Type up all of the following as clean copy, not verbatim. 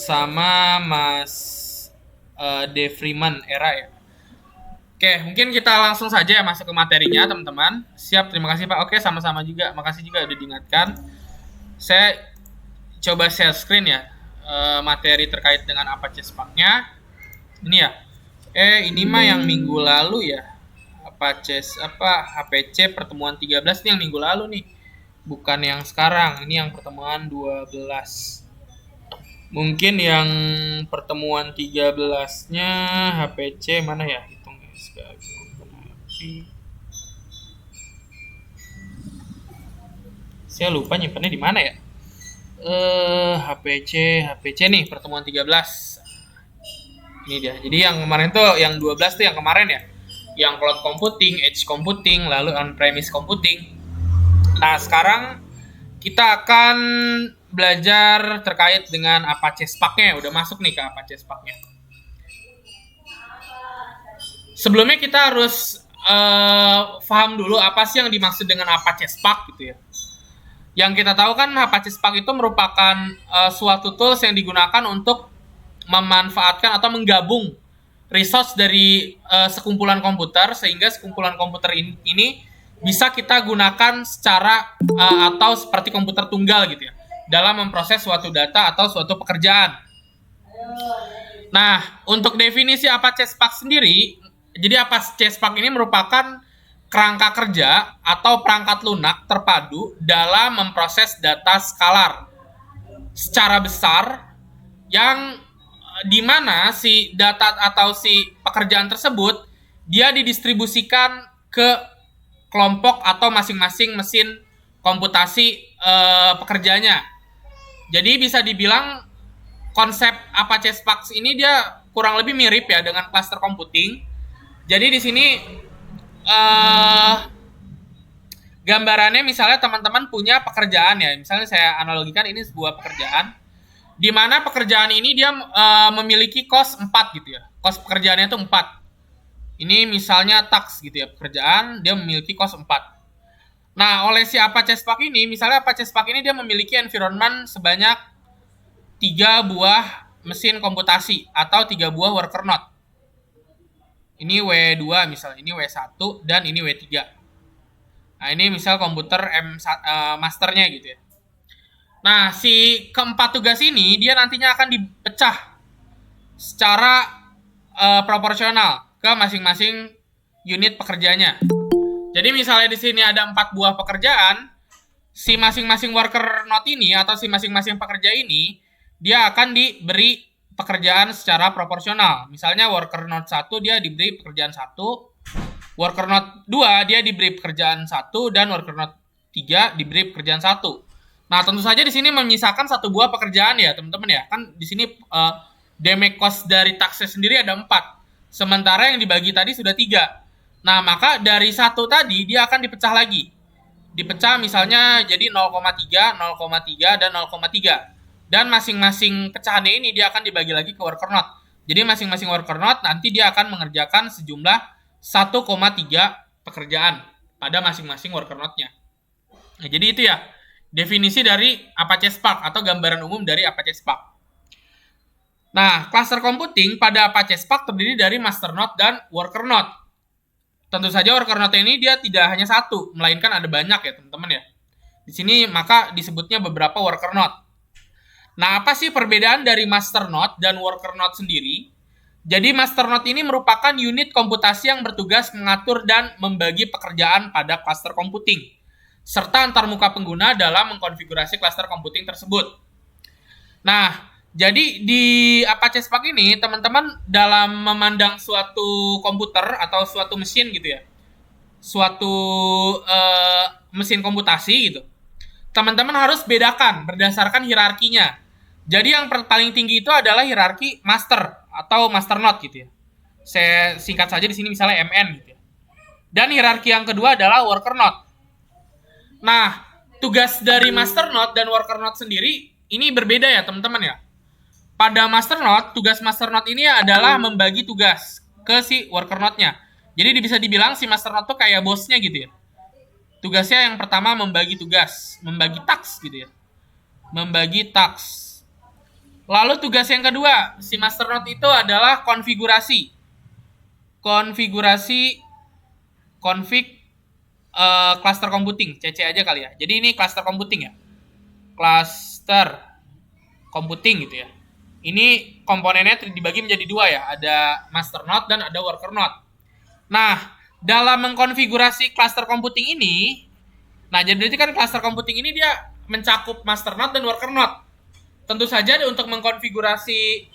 sama Mas De Freeman era ya. Oke, mungkin kita langsung saja ya masuk ke materinya, teman-teman. Siap, terima kasih Pak. Oke, sama-sama juga. Makasih juga udah diingatkan. Saya coba share screen ya, materi terkait dengan Apache Spark-nya. Ini ya. Ini mah yang minggu lalu ya. HPC pertemuan 13 ini yang minggu lalu nih. Bukan yang sekarang. Ini yang pertemuan 12. Mungkin yang pertemuan 13-nya HPC mana ya? Hitung guys. Saya lupa nyimpannya di mana ya? HPC nih pertemuan 13. Ini dia. Jadi yang kemarin tuh yang 12 tuh yang kemarin ya. Yang cloud computing, edge computing, lalu on-premise computing. Nah, sekarang kita akan belajar terkait dengan Apache Spark-nya. Udah masuk nih ke Apache Spark-nya. Sebelumnya kita harus paham dulu apa sih yang dimaksud dengan Apache Spark gitu ya. Yang kita tahu kan Apache Spark itu merupakan suatu tools yang digunakan untuk memanfaatkan atau menggabung resource dari sekumpulan komputer sehingga sekumpulan komputer ini bisa kita gunakan secara atau seperti komputer tunggal gitu ya dalam memproses suatu data atau suatu pekerjaan. Nah, untuk definisi Apache Spark sendiri, jadi Apache Spark ini merupakan kerangka kerja atau perangkat lunak terpadu dalam memproses data skalar secara besar yang dimana si data atau si pekerjaan tersebut dia didistribusikan ke kelompok atau masing-masing mesin komputasi pekerjanya. Jadi bisa dibilang konsep Apache Spark ini dia kurang lebih mirip ya dengan cluster computing. Jadi di sini gambarannya misalnya teman-teman punya pekerjaan ya. Misalnya saya analogikan ini sebuah pekerjaan di mana pekerjaan ini dia memiliki cost 4 gitu ya. Cost pekerjaannya itu 4. Ini misalnya task gitu ya, pekerjaan dia memiliki cost 4. Nah, oleh si Apache Spark ini, misalnya Apache Spark ini dia memiliki environment sebanyak 3 buah mesin komputasi atau 3 buah worker node. Ini W2 misalnya, ini W1 dan ini W3. Nah, ini misal komputer masternya gitu ya. Nah, si keempat tugas ini dia nantinya akan dipecah secara proporsional ke masing-masing unit pekerjanya. Jadi misalnya di sini ada 4 buah pekerjaan, si masing-masing worker node ini atau si masing-masing pekerja ini dia akan diberi pekerjaan secara proporsional. Misalnya worker node 1 dia diberi pekerjaan 1, worker node 2 dia diberi pekerjaan 1 dan worker node 3 diberi pekerjaan 1. Nah, tentu saja di sini menyisakan 1 buah pekerjaan ya, teman-teman ya. Kan di sini damage cost dari tasknya sendiri ada 4. Sementara yang dibagi tadi sudah 3. Nah, maka dari 1 tadi dia akan dipecah lagi. Dipecah misalnya jadi 0,3, 0,3 dan 0,3. Dan masing-masing pecahannya ini dia akan dibagi lagi ke worker node. Jadi masing-masing worker node nanti dia akan mengerjakan sejumlah 1,3 pekerjaan pada masing-masing worker node-nya. Nah, jadi itu ya definisi dari Apache Spark atau gambaran umum dari Apache Spark. Nah, cluster computing pada Apache Spark terdiri dari master node dan worker node. Tentu saja worker node ini dia tidak hanya satu, melainkan ada banyak ya teman-teman ya. Di sini maka disebutnya beberapa worker node. Nah, apa sih perbedaan dari master node dan worker node sendiri? Jadi master node ini merupakan unit komputasi yang bertugas mengatur dan membagi pekerjaan pada cluster computing serta antarmuka pengguna dalam mengkonfigurasi cluster computing tersebut. Nah, jadi di Apache Spark ini, teman-teman dalam memandang suatu komputer atau suatu mesin gitu ya, suatu mesin komputasi gitu, teman-teman harus bedakan berdasarkan hierarkinya. Jadi yang paling tinggi itu adalah hierarki master atau master node gitu ya. Saya singkat saja di sini misalnya MN gitu ya. Dan hierarki yang kedua adalah worker node. Nah, tugas dari master node dan worker node sendiri ini berbeda ya teman-teman ya. Pada master node, tugas master node ini adalah membagi tugas ke si worker node-nya. Jadi bisa dibilang si master node tuh kayak bosnya gitu ya. Tugasnya yang pertama membagi tugas, membagi task gitu ya. Membagi task. Lalu tugas yang kedua, si masternode itu adalah konfigurasi. Konfigurasi config cluster computing, CC aja kali ya. Jadi ini cluster computing ya. Cluster computing gitu ya. Ini komponennya dibagi menjadi dua ya, ada master node dan ada worker node. Nah, dalam mengkonfigurasi cluster computing ini, nah jadi berarti kan cluster computing ini dia mencakup master node dan worker node. Tentu saja untuk mengkonfigurasi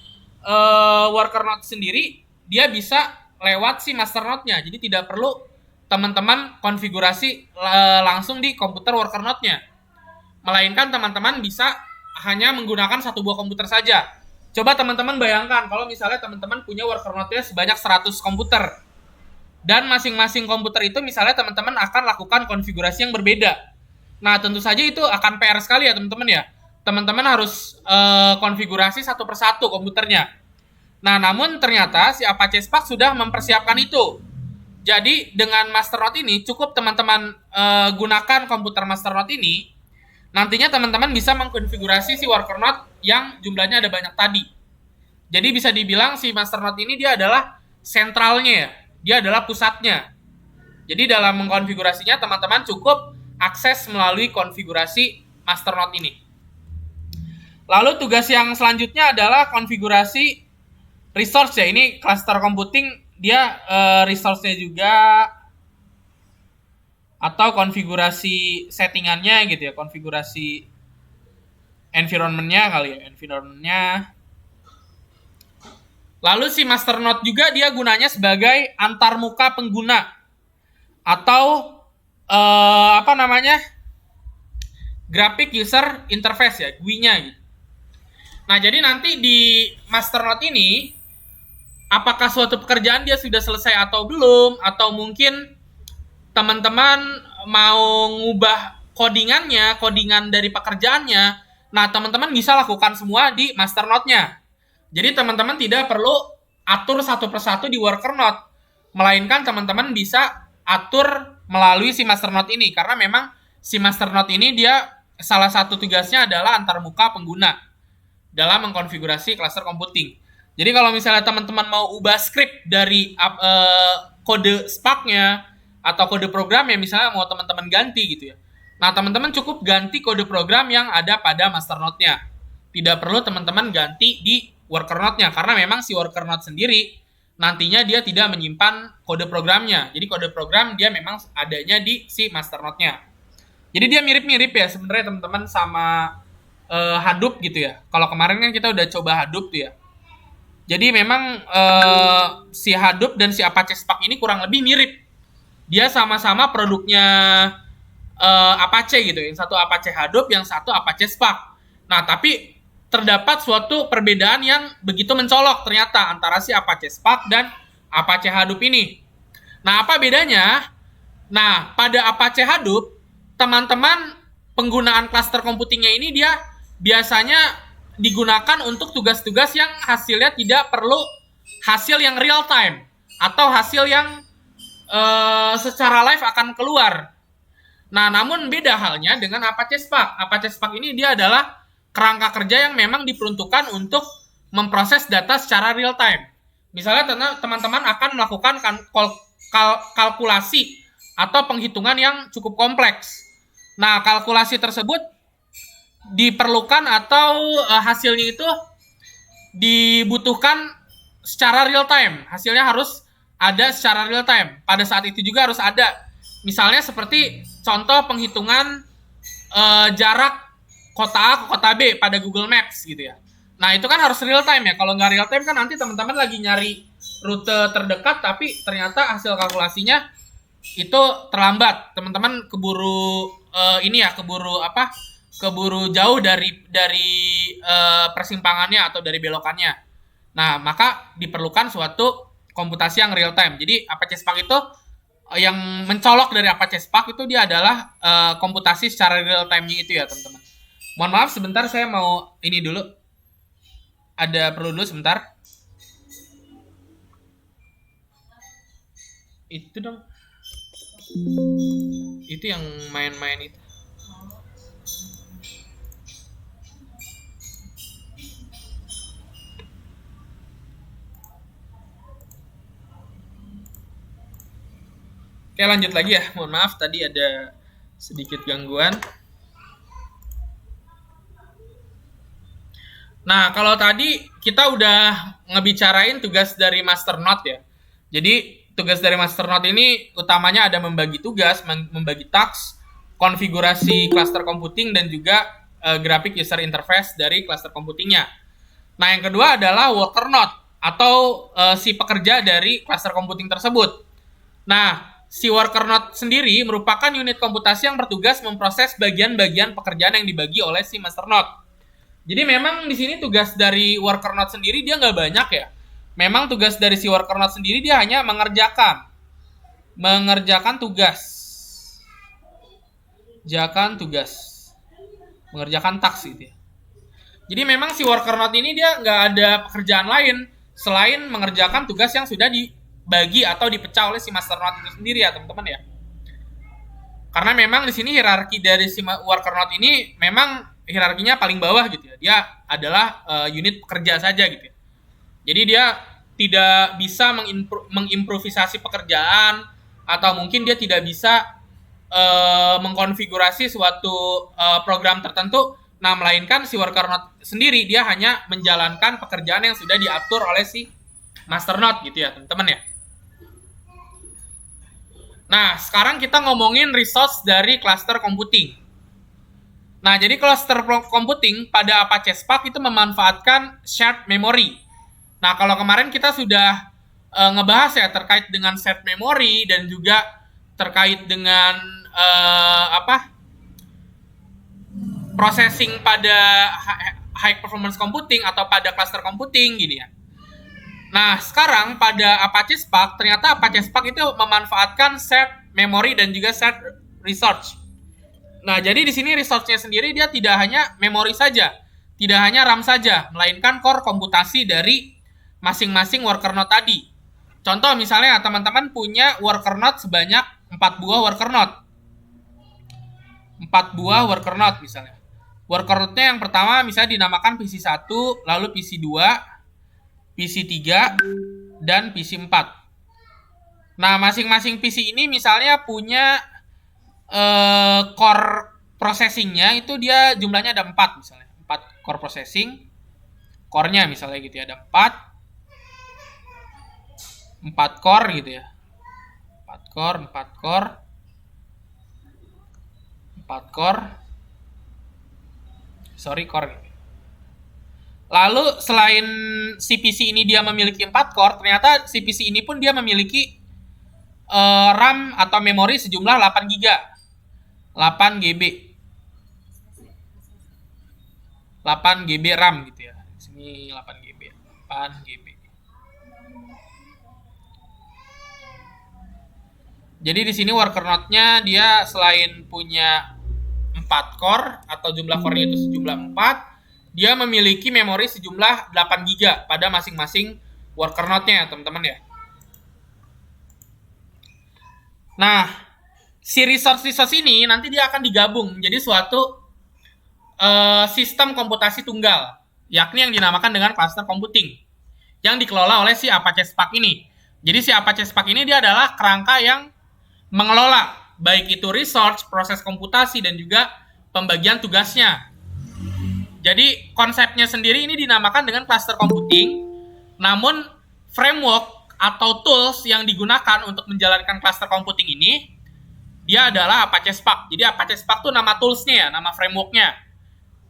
worker node sendiri, dia bisa lewat si master node-nya. Jadi tidak perlu teman-teman konfigurasi langsung di komputer worker node-nya. Melainkan teman-teman bisa hanya menggunakan satu buah komputer saja. Coba teman-teman bayangkan kalau misalnya teman-teman punya worker node-nya sebanyak 100 komputer. Dan masing-masing komputer itu misalnya teman-teman akan lakukan konfigurasi yang berbeda. Nah, tentu saja itu akan PR sekali ya teman-teman ya. Teman-teman harus konfigurasi satu persatu komputernya. Nah, namun ternyata si Apache Spark sudah mempersiapkan itu. Jadi dengan master node ini cukup teman-teman gunakan komputer master node ini. Nantinya teman-teman bisa mengkonfigurasi si worker node yang jumlahnya ada banyak tadi. Jadi bisa dibilang si master node ini dia adalah sentralnya ya. Dia adalah pusatnya. Jadi dalam mengkonfigurasinya teman-teman cukup akses melalui konfigurasi master node ini. Lalu tugas yang selanjutnya adalah konfigurasi resource ya. Ini cluster computing dia resource-nya juga atau konfigurasi settingannya gitu ya, konfigurasi environment-nya kali ya, environment-nya. Lalu si master node juga dia gunanya sebagai antarmuka pengguna atau graphic user interface ya, GUI-nya gitu. Nah, jadi nanti di master node ini apakah suatu pekerjaan dia sudah selesai atau belum, atau mungkin teman-teman mau ngubah codingan dari pekerjaannya, nah teman-teman bisa lakukan semua di master node-nya. Jadi teman-teman tidak perlu atur satu persatu di worker node, melainkan teman-teman bisa atur melalui si master node ini, karena memang si master node ini dia salah satu tugasnya adalah antarmuka pengguna dalam mengkonfigurasi cluster computing. Jadi kalau misalnya teman-teman mau ubah script dari kode Spark-nya atau kode program yang misalnya mau teman-teman ganti gitu ya. Nah, teman-teman cukup ganti kode program yang ada pada master node-nya. Tidak perlu teman-teman ganti di worker node-nya, karena memang si worker node sendiri nantinya dia tidak menyimpan kode programnya. Jadi kode program dia memang adanya di si master node-nya. Jadi dia mirip-mirip ya sebenarnya teman-teman sama Hadoop gitu ya. Kalau kemarin kan kita udah coba Hadoop tuh ya. Jadi memang si Hadoop dan si Apache Spark ini kurang lebih mirip. Dia sama-sama produknya Apache gitu. Yang satu Apache Hadoop, yang satu Apache Spark. Nah, tapi terdapat suatu perbedaan yang begitu mencolok ternyata antara si Apache Spark dan Apache Hadoop ini. Nah, apa bedanya? Nah, pada Apache Hadoop, teman-teman penggunaan cluster computingnya ini dia biasanya digunakan untuk tugas-tugas yang hasilnya tidak perlu hasil yang real time atau hasil yang secara live akan keluar. Nah, namun beda halnya dengan Apache Spark. Apache Spark ini dia adalah kerangka kerja yang memang diperuntukkan untuk memproses data secara real time. Misalnya teman-teman akan melakukan kalkulasi atau penghitungan yang cukup kompleks. Nah, kalkulasi tersebut diperlukan atau hasilnya itu dibutuhkan secara real time. Hasilnya harus ada secara real time. Pada saat itu juga harus ada. Misalnya seperti contoh penghitungan jarak kota A ke kota B pada Google Maps gitu ya. Nah, itu kan harus real time ya. Kalau nggak real time kan nanti teman-teman lagi nyari rute terdekat tapi ternyata hasil kalkulasinya itu terlambat. Teman-teman keburu keburu jauh dari persimpangannya atau dari belokannya. Nah, maka diperlukan suatu komputasi yang real time. Jadi Apache Spark itu yang mencolok dari Apache Spark itu dia adalah komputasi secara real time-nya itu ya, teman-teman. Mohon maaf sebentar, saya mau ini dulu. Ada perlu dulu sebentar. Itu dong. Itu yang main-main itu. Oke, lanjut lagi ya. Mohon maaf tadi ada sedikit gangguan. Nah, kalau tadi kita udah ngebicarain tugas dari master node ya. Jadi, tugas dari master node ini utamanya ada membagi tugas, membagi task, konfigurasi cluster computing, dan juga graphic user interface dari cluster computingnya. Nah, yang kedua adalah worker node atau si pekerja dari cluster computing tersebut. Nah, si worker node sendiri merupakan unit komputasi yang bertugas memproses bagian-bagian pekerjaan yang dibagi oleh si master node. Jadi memang di sini tugas dari worker node sendiri dia nggak banyak ya. Memang tugas dari si worker node sendiri dia hanya mengerjakan tugas, mengerjakan task gitu ya. Jadi memang si worker node ini dia nggak ada pekerjaan lain selain mengerjakan tugas yang sudah dibagi atau dipecah oleh si master node itu sendiri ya teman-teman ya. Karena memang di sini hierarki dari si worker node ini memang hierarkinya paling bawah gitu ya. Dia adalah unit pekerja saja gitu ya. Jadi dia tidak bisa mengimprovisasi pekerjaan atau mungkin dia tidak bisa mengkonfigurasi suatu program tertentu. Nah, melainkan si worker node sendiri dia hanya menjalankan pekerjaan yang sudah diatur oleh si master node gitu ya, teman-teman ya. Nah, sekarang kita ngomongin resource dari cluster computing. Nah, jadi cluster computing pada Apache Spark itu memanfaatkan shared memory. Nah, kalau kemarin kita sudah ngebahas ya terkait dengan shared memory dan juga terkait dengan processing pada high performance computing atau pada cluster computing gini ya. Nah, sekarang pada Apache Spark, ternyata Apache Spark itu memanfaatkan shared memory dan juga shared resource. Nah, jadi di sini resource-nya sendiri dia tidak hanya memori saja, tidak hanya RAM saja, melainkan core komputasi dari masing-masing worker node tadi. Contoh misalnya teman-teman punya worker node sebanyak 4 buah worker node. 4 buah worker node misalnya. Worker node-nya yang pertama misalnya dinamakan PC1, lalu PC2, PC3, dan PC4. Nah, masing-masing PC ini misalnya punya core processing-nya itu dia jumlahnya ada 4 misalnya. 4 core processing. Core-nya misalnya gitu ya, ada 4 core gitu ya. 4 core. Core. Lalu selain CPC ini dia memiliki 4 core, ternyata CPC ini pun dia memiliki RAM atau memori sejumlah 8 GB. 8 GB RAM gitu ya. Sini 8 GB. Jadi di sini worker node-nya dia selain punya 4 core atau jumlah core-nya itu sejumlah 4, dia memiliki memori sejumlah 8 GB pada masing-masing worker node-nya, teman-teman ya. Nah, si resource ini nanti dia akan digabung menjadi suatu sistem komputasi tunggal, yakni yang dinamakan dengan cluster computing, yang dikelola oleh si Apache Spark ini. Jadi si Apache Spark ini dia adalah kerangka yang mengelola baik itu resource, proses komputasi, dan juga pembagian tugasnya. Jadi konsepnya sendiri ini dinamakan dengan cluster computing, namun framework atau tools yang digunakan untuk menjalankan cluster computing ini dia adalah Apache Spark. Jadi Apache Spark itu nama toolsnya ya, nama frameworknya.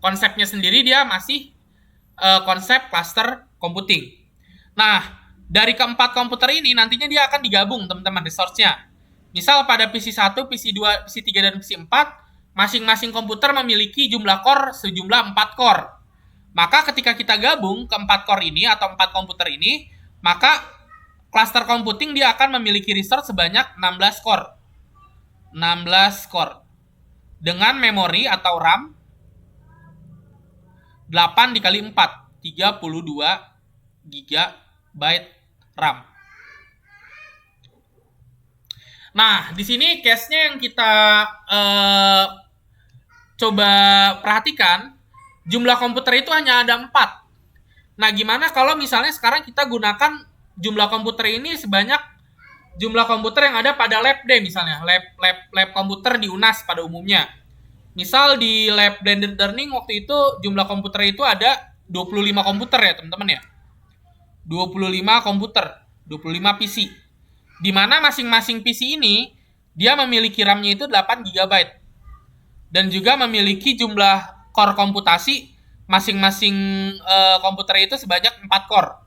Konsepnya sendiri dia masih konsep cluster computing. Nah, dari keempat komputer ini nantinya dia akan digabung teman-teman resource-nya. Misal pada PC1, PC2, PC3, dan PC4, masing-masing komputer memiliki jumlah core sejumlah 4 core. Maka ketika kita gabung ke 4 core ini atau 4 komputer ini, maka cluster computing dia akan memiliki resource sebanyak 16 core. 16 core. Dengan memori atau RAM 8 dikali 4, 32 GB RAM. Nah, di sini case-nya yang kita coba perhatikan, jumlah komputer itu hanya ada 4. Nah, gimana kalau misalnya sekarang kita gunakan jumlah komputer ini sebanyak jumlah komputer yang ada pada lab day misalnya, lab komputer di UNAS pada umumnya. Misal di lab blended learning waktu itu jumlah komputer itu ada 25 komputer ya teman-teman ya. 25 komputer, 25 PC. Di mana masing-masing PC ini dia memiliki RAM-nya itu 8 GB. Dan juga memiliki jumlah core komputasi masing-masing komputer itu sebanyak 4 core.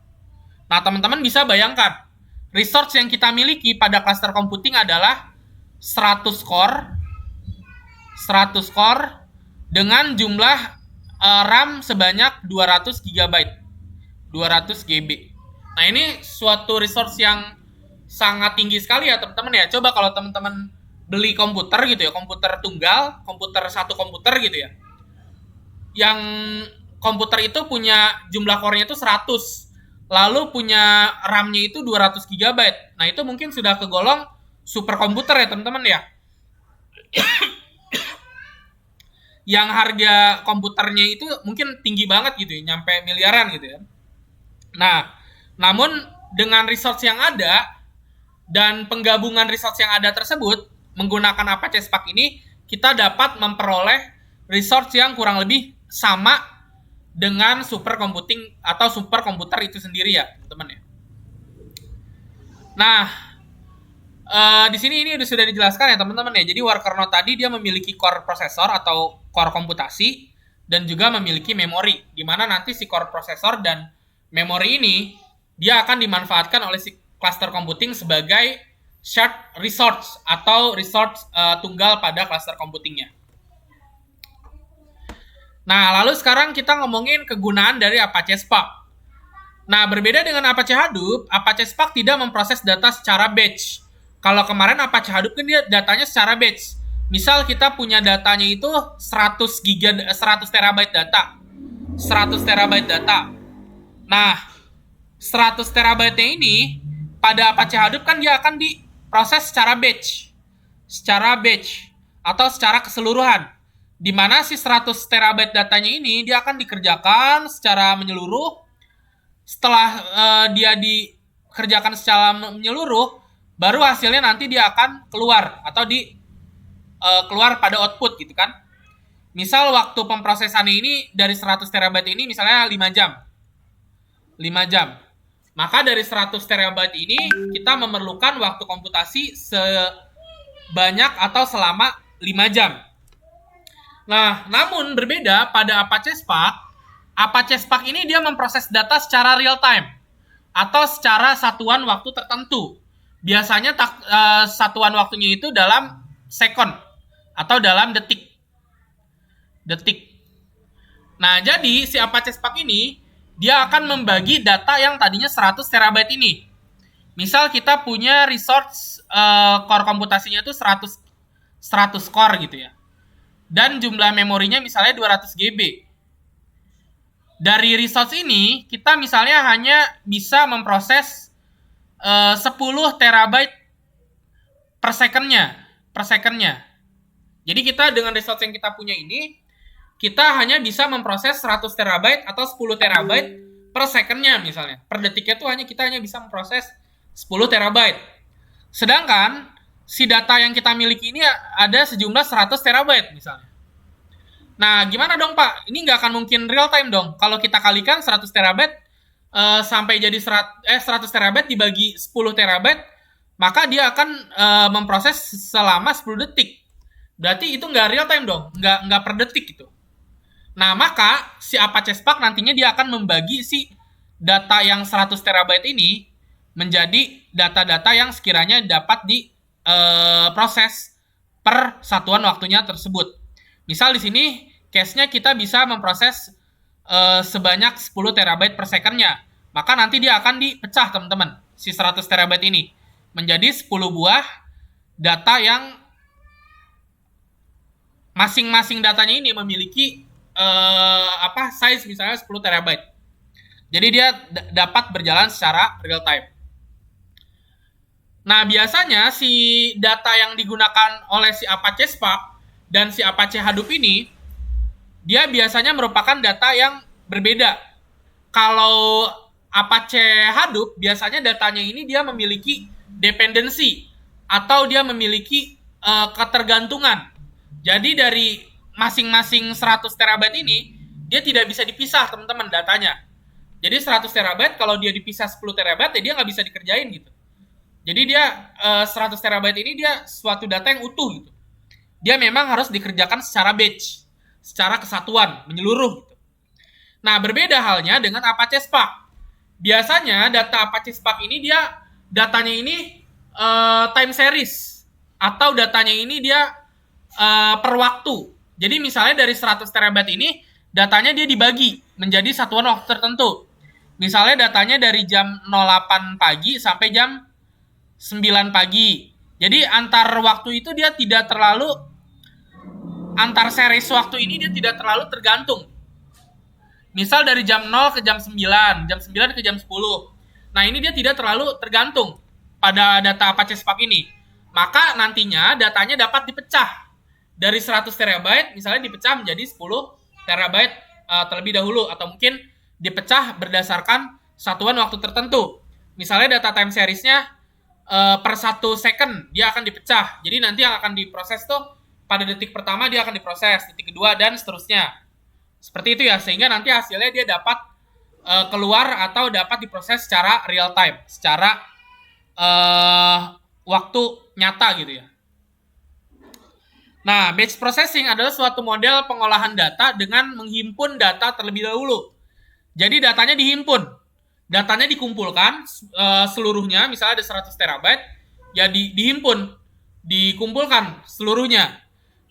Nah, teman-teman bisa bayangkan, resource yang kita miliki pada cluster computing adalah 100 core dengan jumlah RAM sebanyak 200 GB. 200 GB. Nah, ini suatu resource yang sangat tinggi sekali ya, teman-teman ya. Coba kalau teman-teman beli komputer gitu ya, komputer tunggal, satu komputer gitu ya. Yang komputer itu punya jumlah core-nya itu 100. Lalu punya RAM-nya itu 200 GB. Nah, itu mungkin sudah kegolong superkomputer ya, teman-teman ya. Yang harga komputernya itu mungkin tinggi banget gitu ya, nyampe miliaran gitu ya. Nah, namun dengan resource yang ada dan penggabungan resource yang ada tersebut, menggunakan Apache Spark ini, kita dapat memperoleh resource yang kurang lebih sama dengan supercomputing atau superkomputer itu sendiri ya, teman-teman ya. Nah, di sini ini sudah dijelaskan ya teman-teman ya. Jadi worker node tadi dia memiliki core prosesor atau core komputasi dan juga memiliki memori, di mana nanti si core prosesor dan memori ini dia akan dimanfaatkan oleh si cluster computing sebagai shared resource atau resource tunggal pada cluster computingnya. Nah, lalu sekarang kita ngomongin kegunaan dari Apache Spark. Nah, berbeda dengan Apache Hadoop, Apache Spark tidak memproses data secara batch. Kalau kemarin Apache Hadoop kan dia datanya secara batch. Misal kita punya datanya itu 100 terabyte data. 100 terabyte data. Nah, 100 terabyte-nya ini pada Apache Hadoop kan dia akan diproses secara batch. Secara batch atau secara keseluruhan. Di mana si 100 terabyte datanya ini dia akan dikerjakan secara menyeluruh. Setelah dia dikerjakan secara menyeluruh, baru hasilnya nanti dia akan keluar atau keluar pada output gitu kan. Misal waktu pemprosesannya ini dari 100 terabyte ini misalnya 5 jam. 5 jam. Maka dari 100 terabyte ini kita memerlukan waktu komputasi sebanyak atau selama 5 jam. Nah, namun berbeda pada Apache Spark. Apache Spark ini dia memproses data secara real time atau secara satuan waktu tertentu. Biasanya satuan waktunya itu dalam second atau dalam detik. Nah, jadi si Apache Spark ini dia akan membagi data yang tadinya 100 terabyte ini. Misal kita punya resource core komputasinya itu 100 core gitu ya. Dan jumlah memorinya misalnya 200 GB. Dari resource ini kita misalnya hanya bisa memproses 10 terabyte per secondnya. Jadi kita dengan resource yang kita punya ini, kita hanya bisa memproses 100 terabyte atau 10 terabyte per secondnya misalnya. Per detiknya tuh kita hanya bisa memproses 10 terabyte. Sedangkan si data yang kita miliki ini ada sejumlah 100 terabyte misalnya. Nah, gimana dong Pak? Ini nggak akan mungkin real time dong. Kalau kita kalikan 100 terabyte sampai jadi 100 terabyte dibagi 10 terabyte, maka dia akan memproses selama 10 detik. Berarti itu nggak real time dong, nggak per detik gitu. Nah, maka si Apache Spark nantinya dia akan membagi si data yang 100 terabyte ini menjadi data-data yang sekiranya dapat diproses per satuan waktunya tersebut. Misal di sini case-nya kita bisa memproses sebanyak 10 terabyte per second-nya. Maka nanti dia akan dipecah teman-teman, si 100 terabyte ini menjadi 10 buah data yang masing-masing datanya ini memiliki size misalnya 10 terabyte. Jadi dia dapat berjalan secara real time. Nah, biasanya si data yang digunakan oleh si Apache Spark dan si Apache Hadoop ini, dia biasanya merupakan data yang berbeda. Kalau Apache Hadoop, biasanya datanya ini dia memiliki dependensi atau dia memiliki ketergantungan. Jadi dari masing-masing 100 terabyte ini dia tidak bisa dipisah teman-teman datanya. Jadi 100 terabyte kalau dia dipisah 10 terabyte ya dia nggak bisa dikerjain gitu. Jadi dia 100 terabyte ini dia suatu data yang utuh gitu. Dia memang harus dikerjakan secara batch, secara kesatuan, menyeluruh gitu. Nah, berbeda halnya dengan Apache Spark. Biasanya data Apache Spark ini dia datanya ini time series atau datanya ini dia per waktu. Jadi misalnya dari 100 terabyte ini datanya dia dibagi menjadi satuan waktu tertentu. Misalnya datanya dari jam 08 pagi sampai jam 9 pagi. Jadi antar waktu itu dia tidak terlalu, antar series waktu ini dia tidak terlalu tergantung. Misal dari jam 0 ke jam 9, jam 9 ke jam 10. Nah ini dia tidak terlalu tergantung pada data Apache Spark ini. Maka nantinya datanya dapat dipecah. Dari 100 terabyte misalnya dipecah menjadi 10 terabyte terlebih dahulu. Atau mungkin dipecah berdasarkan satuan waktu tertentu. Misalnya data time series-nya per 1 second dia akan dipecah. Jadi nanti yang akan diproses tuh pada detik pertama dia akan diproses, detik kedua dan seterusnya. Seperti itu ya, sehingga nanti hasilnya dia dapat keluar atau dapat diproses secara real time, secara waktu nyata gitu ya. Nah, batch processing adalah suatu model pengolahan data dengan menghimpun data terlebih dahulu. Jadi datanya dihimpun. Datanya dikumpulkan seluruhnya, misalnya ada 100 terabyte, ya dihimpun, dikumpulkan seluruhnya.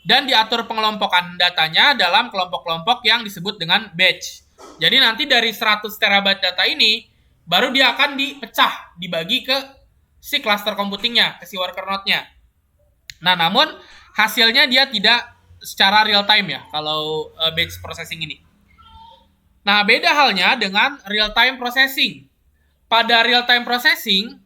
Dan diatur pengelompokan datanya dalam kelompok-kelompok yang disebut dengan batch. Jadi nanti dari 100 terabyte data ini, baru dia akan dipecah, dibagi ke si cluster computingnya, ke si worker node-nya. Nah, namun hasilnya dia tidak secara real time ya, kalau batch processing ini. Nah, beda halnya dengan real-time processing. Pada real-time processing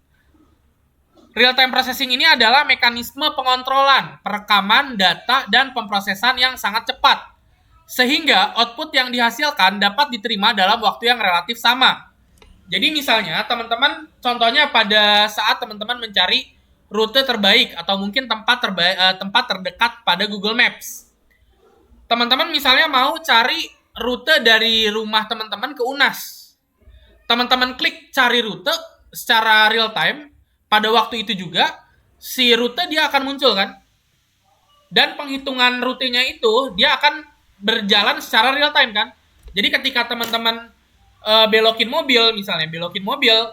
ini adalah mekanisme pengontrolan, perekaman data, dan pemrosesan yang sangat cepat. Sehingga output yang dihasilkan dapat diterima dalam waktu yang relatif sama. Jadi misalnya, teman-teman, contohnya pada saat teman-teman mencari rute terbaik atau mungkin tempat terdekat pada Google Maps. Teman-teman misalnya mau cari rute dari rumah teman-teman ke UNAS. Teman-teman klik cari rute secara real time, pada waktu itu juga si rute dia akan muncul kan. Dan penghitungan rutenya itu dia akan berjalan secara real time kan. Jadi ketika teman-teman belokin mobil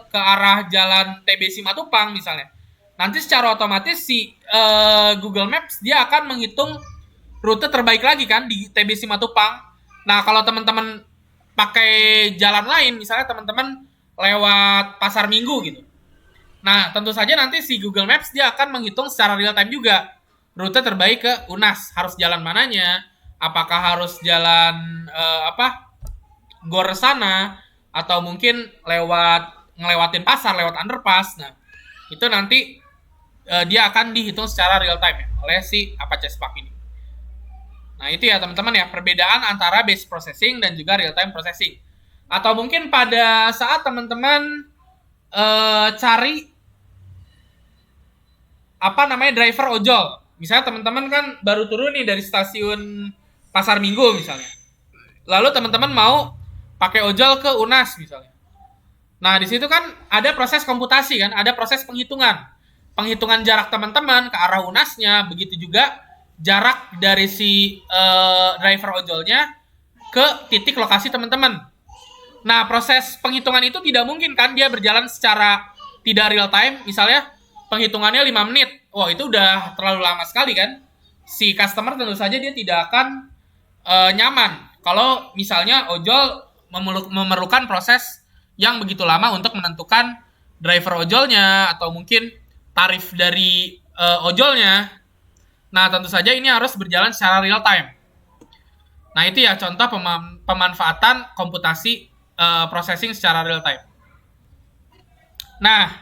ke arah jalan TB Simatupang misalnya. Nanti secara otomatis si Google Maps dia akan menghitung rute terbaik lagi kan di TB Simatupang. Nah, kalau teman-teman pakai jalan lain, misalnya teman-teman lewat Pasar Minggu gitu. Nah, tentu saja nanti si Google Maps dia akan menghitung secara real time juga rute terbaik ke UNAS. Harus jalan mananya? Apakah harus jalan Gor sana atau mungkin ngelewatin pasar, lewat underpass. Nah, itu nanti dia akan dihitung secara real time ya oleh si Apache Spark ini. Nah, itu ya teman-teman ya, perbedaan antara batch processing dan juga real-time processing. Atau mungkin pada saat teman-teman cari driver ojol. Misalnya teman-teman kan baru turun nih dari stasiun Pasar Minggu misalnya. Lalu teman-teman mau pakai ojol ke UNAS misalnya. Nah, di situ kan ada proses komputasi kan, ada proses penghitungan. Penghitungan jarak teman-teman ke arah UNAS-nya, begitu juga jarak dari si driver ojolnya ke titik lokasi teman-teman. Nah, proses penghitungan itu tidak mungkin kan dia berjalan secara tidak real time. Misalnya penghitungannya 5 menit. Wah, itu udah terlalu lama sekali kan. Si customer tentu saja dia tidak akan nyaman kalau misalnya ojol memerlukan proses yang begitu lama untuk menentukan driver ojolnya atau mungkin tarif dari ojolnya. Nah, tentu saja ini harus berjalan secara real time. Nah, itu ya contoh pemanfaatan komputasi processing secara real time. Nah,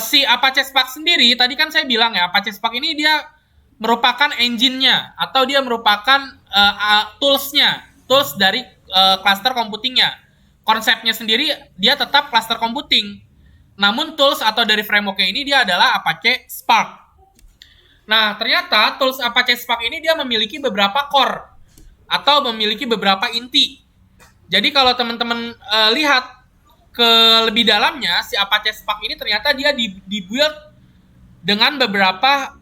si Apache Spark sendiri, tadi kan saya bilang ya, Apache Spark ini dia merupakan engine-nya atau dia merupakan tools dari cluster computing-nya. Konsepnya sendiri dia tetap cluster computing. Namun tools atau dari framework-nya ini dia adalah Apache Spark. Nah, ternyata tools Apache Spark ini dia memiliki beberapa core atau memiliki beberapa inti. Jadi kalau teman-teman lihat ke lebih dalamnya, si Apache Spark ini ternyata dia dibuild dengan beberapa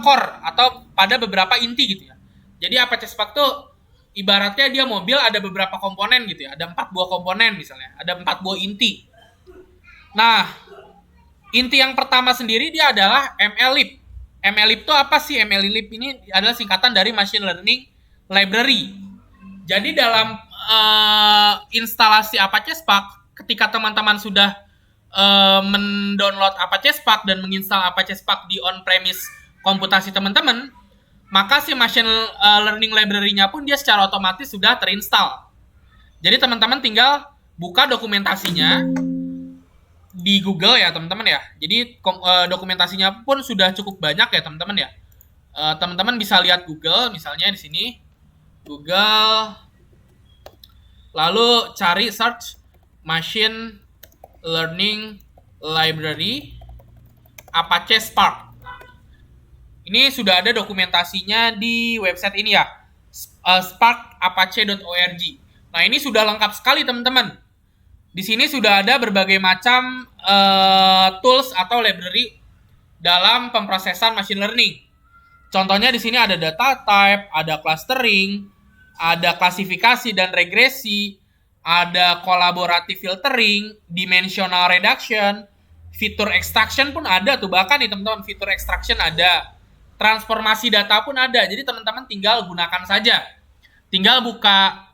core atau pada beberapa inti gitu ya. Jadi Apache Spark tuh ibaratnya dia mobil ada beberapa komponen gitu ya. Ada 4 buah komponen misalnya, ada 4 buah inti. Nah, inti yang pertama sendiri dia adalah MLlib. MLlib itu apa sih? MLlib ini adalah singkatan dari Machine Learning Library. Jadi dalam instalasi Apache Spark, ketika teman-teman sudah mendownload Apache Spark dan menginstal Apache Spark di on-premise komputasi teman-teman, maka si Machine Learning Library-nya pun dia secara otomatis sudah terinstall. Jadi teman-teman tinggal buka dokumentasinya di Google ya teman-teman ya. Jadi dokumentasinya pun sudah cukup banyak ya teman-teman ya. Teman-teman bisa lihat Google misalnya di sini. Google, lalu cari search Machine Learning Library Apache Spark. Ini sudah ada dokumentasinya di website ini ya, sparkapache.org. Nah, ini sudah lengkap sekali teman-teman. Di sini sudah ada berbagai macam tools atau library dalam pemrosesan machine learning. Contohnya di sini ada data type, ada clustering, ada klasifikasi dan regresi, ada collaborative filtering, dimensional reduction, fitur extraction pun ada tuh. Bahkan nih teman-teman, fitur extraction ada, transformasi data pun ada. Jadi teman-teman tinggal gunakan saja. Tinggal buka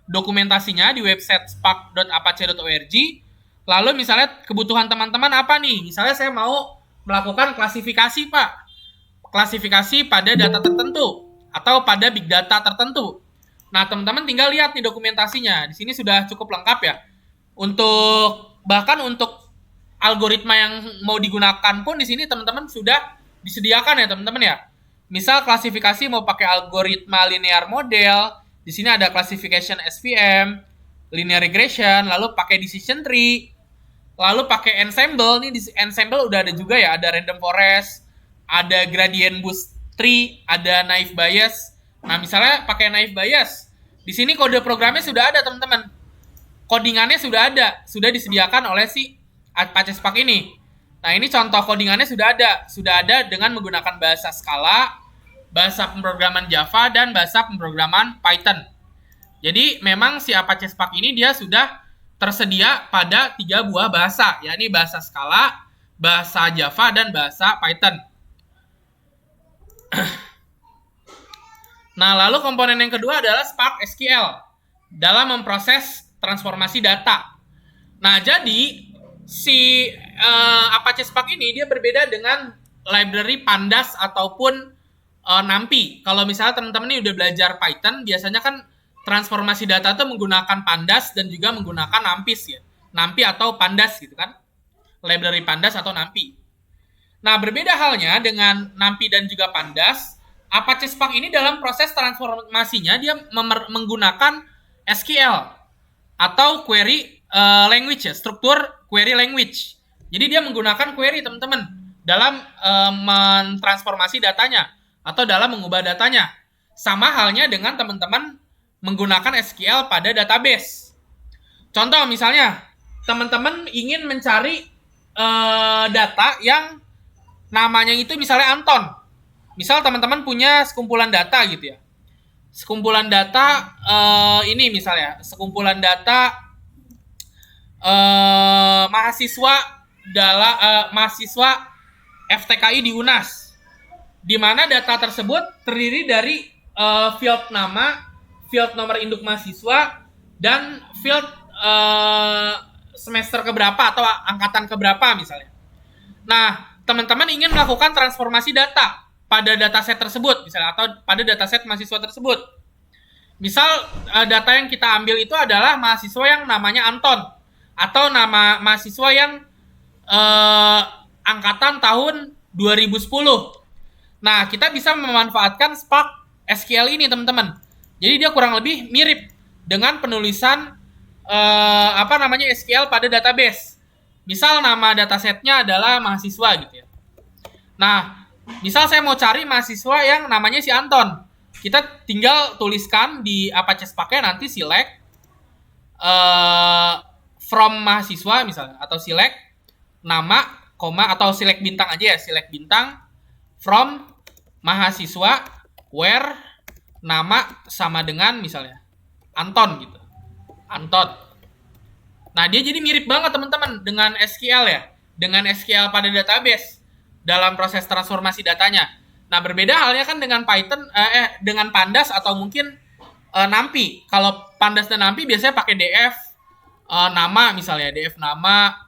dokumentasinya di website spark.apache.org. Lalu misalnya kebutuhan teman-teman apa nih? Misalnya saya mau melakukan klasifikasi, Pak. Klasifikasi pada data tertentu atau pada big data tertentu. Nah, teman-teman tinggal lihat nih dokumentasinya. Di sini sudah cukup lengkap ya. Bahkan untuk algoritma yang mau digunakan pun di sini teman-teman sudah disediakan ya, teman-teman ya. Misal klasifikasi mau pakai algoritma linear model, di sini ada classification SVM, linear regression, lalu pakai decision tree, lalu pakai ensemble. Nih di ensemble udah ada juga ya, ada random forest, ada gradient boost tree, ada naive bias. Nah, misalnya pakai naive bias. Di sini kode programnya sudah ada, teman-teman. Codingannya sudah ada, sudah disediakan oleh si Apache Spark ini. Nah, ini contoh codingannya sudah ada dengan menggunakan bahasa Scala, bahasa pemrograman Java, dan bahasa pemrograman Python. Jadi, memang si Apache Spark ini dia sudah tersedia pada 3 buah bahasa, yakni bahasa Scala, bahasa Java, dan bahasa Python. Nah, lalu komponen yang kedua adalah Spark SQL dalam memproses transformasi data. Nah, jadi si Apache Spark ini dia berbeda dengan library Pandas ataupun NumPy. Kalau misalnya teman-teman ini udah belajar Python, biasanya kan transformasi data itu menggunakan Pandas dan juga menggunakan NumPy ya. NumPy atau Pandas gitu kan. Library Pandas atau NumPy. Nah, berbeda halnya dengan NumPy dan juga Pandas, Apache Spark ini dalam proses transformasinya dia menggunakan SQL atau query language ya, struktur query language. Jadi dia menggunakan query teman-teman dalam mentransformasi datanya atau dalam mengubah datanya. Sama halnya dengan teman-teman menggunakan SQL pada database. Contoh misalnya, teman-teman ingin mencari data yang namanya itu misalnya Anton. Misal teman-teman punya sekumpulan data gitu ya. Sekumpulan data ini misalnya, sekumpulan data mahasiswa FTKI di UNAS. Di mana data tersebut terdiri dari field nama, field nomor induk mahasiswa, dan field semester keberapa atau angkatan keberapa misalnya. Nah, teman-teman ingin melakukan transformasi data pada dataset tersebut misalnya atau pada dataset mahasiswa tersebut. Misal data yang kita ambil itu adalah mahasiswa yang namanya Anton atau nama mahasiswa yang angkatan tahun 2010. Nah, kita bisa memanfaatkan Spark SQL ini, teman-teman. Jadi dia kurang lebih mirip dengan penulisan SQL pada database. Misal nama datasetnya adalah mahasiswa gitu ya. Nah, misal saya mau cari mahasiswa yang namanya si Anton. Kita tinggal tuliskan di Apache Spark-nya nanti select from mahasiswa misalnya, atau select nama, koma, atau select bintang aja ya, select bintang from mahasiswa where nama sama dengan misalnya Anton gitu. Anton. Nah, dia jadi mirip banget teman-teman dengan SQL ya, dengan SQL pada database dalam proses transformasi datanya. Nah, berbeda halnya kan dengan Python, dengan Pandas atau mungkin NumPy. Kalau Pandas dan NumPy biasanya pakai df nama misalnya, df nama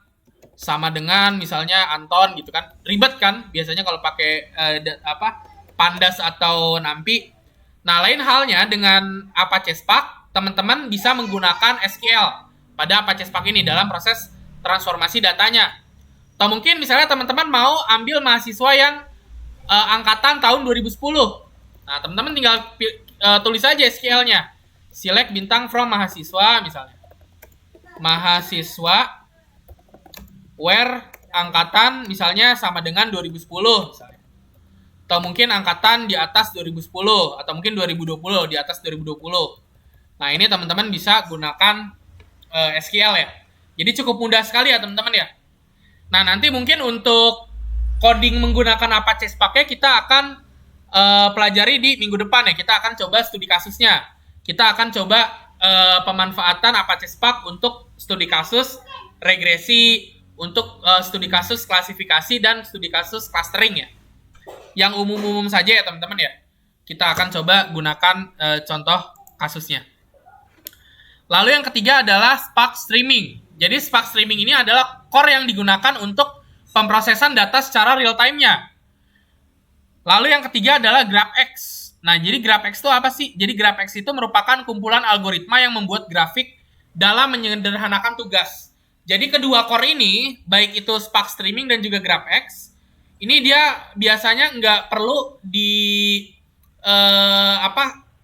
sama dengan misalnya Anton gitu kan. Ribet kan biasanya kalau pakai Pandas atau NumPy. Nah, lain halnya dengan Apache Spark, teman-teman bisa menggunakan SQL pada Apache Spark ini dalam proses transformasi datanya. Atau mungkin misalnya teman-teman mau ambil mahasiswa yang angkatan tahun 2010. Nah, teman-teman tinggal tulis aja SQL-nya. Select bintang from mahasiswa misalnya. Mahasiswa where angkatan misalnya sama dengan 2010 misalnya. Atau mungkin angkatan di atas 2010 atau mungkin 2020 di atas 2020. Nah, ini teman-teman bisa gunakan SQL ya. Jadi cukup mudah sekali ya teman-teman ya. Nah, nanti mungkin untuk coding menggunakan Apache Spark-nya kita akan pelajari di minggu depan ya. Kita akan coba studi kasusnya. Kita akan coba pemanfaatan Apache Spark untuk studi kasus, regresi, untuk studi kasus klasifikasi dan studi kasus clustering ya. Yang umum-umum saja ya teman-teman ya. Kita akan coba gunakan contoh kasusnya. Lalu yang ketiga adalah Spark Streaming. Jadi Spark Streaming ini adalah core yang digunakan untuk pemrosesan data secara real time-nya. Lalu yang ketiga adalah GraphX. Nah, jadi GraphX itu apa sih? Jadi GraphX itu merupakan kumpulan algoritma yang membuat grafik dalam menyederhanakan tugas. Jadi kedua core ini, baik itu Spark Streaming dan juga GraphX, ini dia biasanya nggak perlu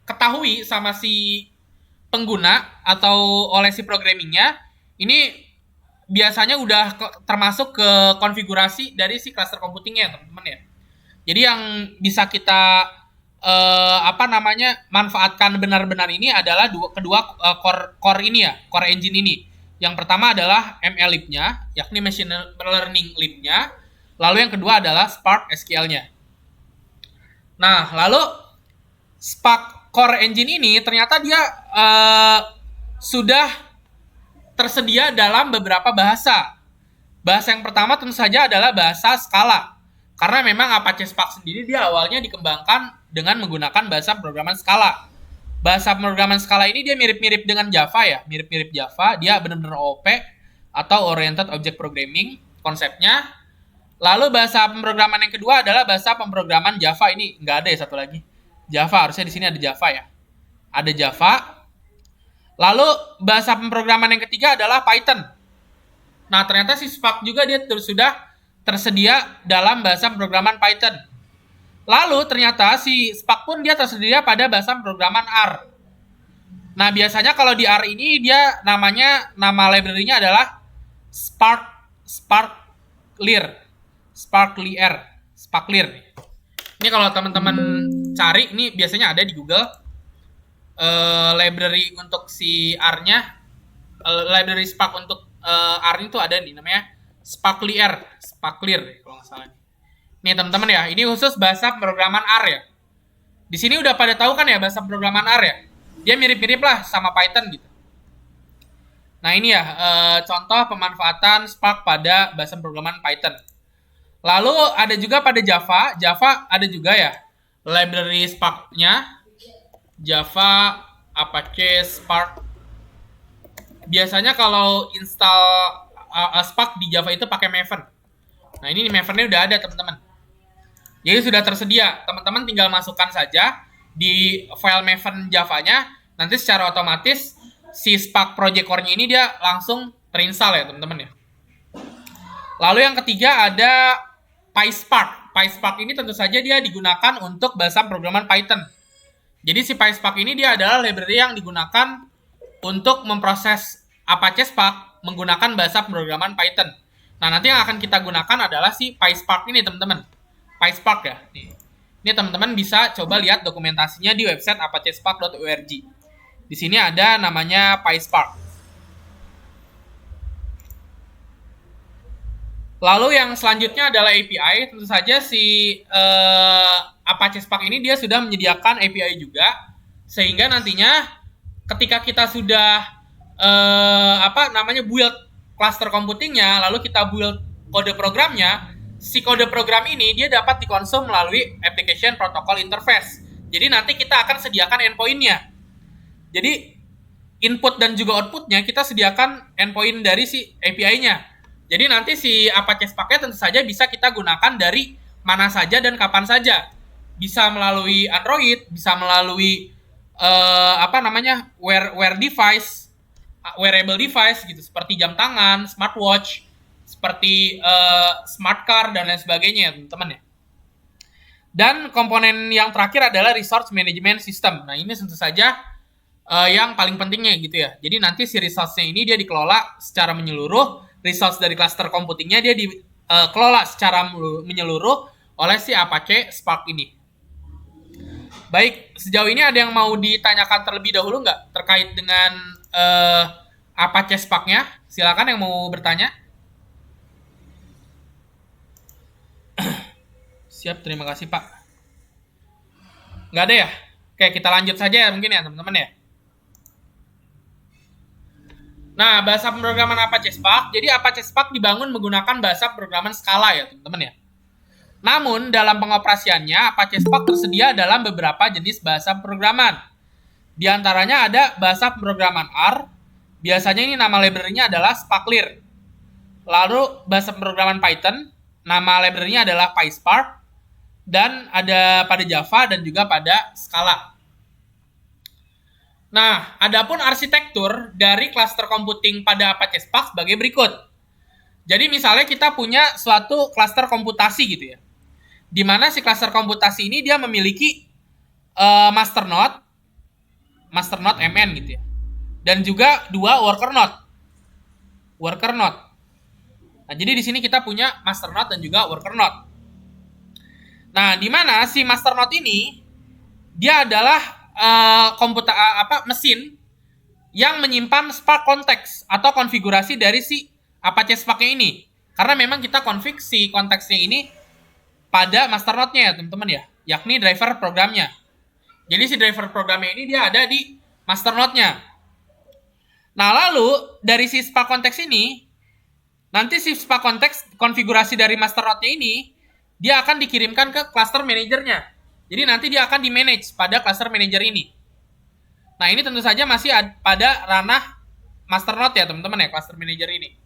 ketahui sama si pengguna atau oleh si programmingnya. Ini biasanya udah termasuk ke konfigurasi dari si cluster computingnya teman-teman ya. Jadi yang bisa kita manfaatkan benar-benar ini adalah kedua core ini ya, core engine ini. Yang pertama adalah MLlib-nya, yakni Machine Learning Lib-nya. Lalu yang kedua adalah Spark SQL-nya. Nah, lalu Spark Core Engine ini ternyata dia sudah tersedia dalam beberapa bahasa. Bahasa yang pertama tentu saja adalah bahasa Scala. Karena memang Apache Spark sendiri dia awalnya dikembangkan dengan menggunakan bahasa pemrograman Scala. Bahasa pemrograman Scala ini dia mirip-mirip dengan Java ya, mirip-mirip Java. Dia benar-benar OOP atau Oriented Object Programming konsepnya. Lalu bahasa pemrograman yang kedua adalah bahasa pemrograman Java. Ini nggak ada ya satu lagi. Java, harusnya di sini ada Java ya. Ada Java. Lalu bahasa pemrograman yang ketiga adalah Python. Nah, ternyata si Spark juga dia sudah tersedia dalam bahasa pemrograman Python. Lalu ternyata si Spark pun dia tersedia pada bahasa pemrograman R. Nah, biasanya kalau di R ini dia nama library-nya adalah Sparklir. Ini kalau teman-teman cari, ini biasanya ada di Google. Library untuk si R-nya, library Spark untuk R itu ada nih, namanya Sparklir kalau nggak salah. Nih teman-teman ya, ini khusus bahasa pemrograman R ya. Di sini udah pada tahu kan ya bahasa pemrograman R ya. Dia mirip-mirip lah sama Python gitu. Nah ini ya contoh pemanfaatan Spark pada bahasa pemrograman Python. Lalu ada juga pada Java. Java ada juga ya library Spark-nya. Java Apache Spark. Biasanya kalau install Spark di Java itu pakai Maven. Nah ini Maven-nya udah ada teman-teman. Jadi sudah tersedia. Teman-teman tinggal masukkan saja di file Maven Java-nya. Nanti secara otomatis si Spark Project Core-nya ini dia langsung terinstall ya teman-teman ya. Lalu yang ketiga ada PySpark. PySpark ini tentu saja dia digunakan untuk bahasa pemrograman Python. Jadi si PySpark ini dia adalah library yang digunakan untuk memproses Apache Spark menggunakan bahasa pemrograman Python. Nah, nanti yang akan kita gunakan adalah si PySpark ini, teman-teman. PySpark ya. Ini teman-teman bisa coba lihat dokumentasinya di website apachespark.org. Di sini ada namanya PySpark. Lalu yang selanjutnya adalah API. Tentu saja si Apache Spark ini dia sudah menyediakan API juga, sehingga nantinya ketika kita sudah build cluster computingnya, lalu kita build kode programnya, si kode program ini dia dapat dikonsum melalui application protocol interface. Jadi nanti kita akan sediakan endpoint-nya. Jadi input dan juga output-nya kita sediakan endpoint dari si API-nya. Jadi nanti si Apache Spark-nya tentu saja bisa kita gunakan dari mana saja dan kapan saja. Bisa melalui Android, bisa melalui wear device, wearable device gitu, seperti jam tangan, smartwatch, seperti smart car dan lain sebagainya, teman-teman ya. Dan komponen yang terakhir adalah resource management system. Nah, ini tentu saja yang paling pentingnya gitu ya. Jadi nanti si resource-nya ini dia dikelola secara menyeluruh. Resource dari cluster computingnya dia dikelola secara menyeluruh oleh si Apache Spark ini. Baik, sejauh ini ada yang mau ditanyakan terlebih dahulu nggak terkait dengan Apache Spark-nya? Silakan yang mau bertanya. Siap, terima kasih Pak. Nggak ada ya? Oke, kita lanjut saja ya mungkin ya teman-teman ya. Nah, bahasa pemrograman Apache Spark. Jadi Apache Spark dibangun menggunakan bahasa pemrograman Scala ya, teman-teman ya. Namun, dalam pengoperasiannya, Apache Spark tersedia dalam beberapa jenis bahasa pemrograman. Di antaranya ada bahasa pemrograman R. Biasanya ini nama library-nya adalah Sparklir. Lalu, bahasa pemrograman Python. Nama library-nya adalah PySpark. Dan ada pada Java dan juga pada Scala. Nah, adapun arsitektur dari cluster computing pada Apache Spark sebagai berikut. Jadi misalnya kita punya suatu cluster komputasi gitu ya. Di mana si cluster komputasi ini dia memiliki master node MN gitu ya. Dan juga dua worker node. Nah, jadi di sini kita punya master node dan juga worker node. Nah, di mana si master node ini dia adalah mesin yang menyimpan Spark konteks atau konfigurasi dari si Apache Spark-nya ini. Karena memang kita config si konteksnya ini pada master node-nya ya teman-teman ya, yakni driver programnya. Jadi si driver programnya ini dia ada di master node-nya. Nah, lalu dari si Spark konteks ini, nanti si Spark konteks konfigurasi dari master node-nya ini dia akan dikirimkan ke cluster manager-nya. Jadi nanti dia akan di-manage pada cluster manager ini. Nah, ini tentu saja masih pada ranah master node ya, teman-teman ya, cluster manager ini.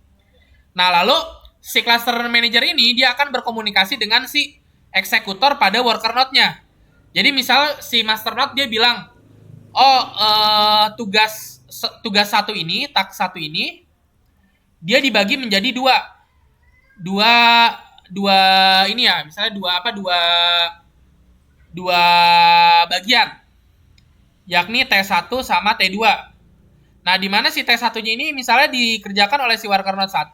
Nah, lalu si cluster manager ini dia akan berkomunikasi dengan si eksekutor pada worker node-nya. Jadi misal si master node dia bilang, tugas satu ini, task satu ini, dia dibagi menjadi dua ini ya, misalnya dua bagian, yakni T1 sama T2. Nah, di mana si T1-nya ini misalnya dikerjakan oleh si worker node 1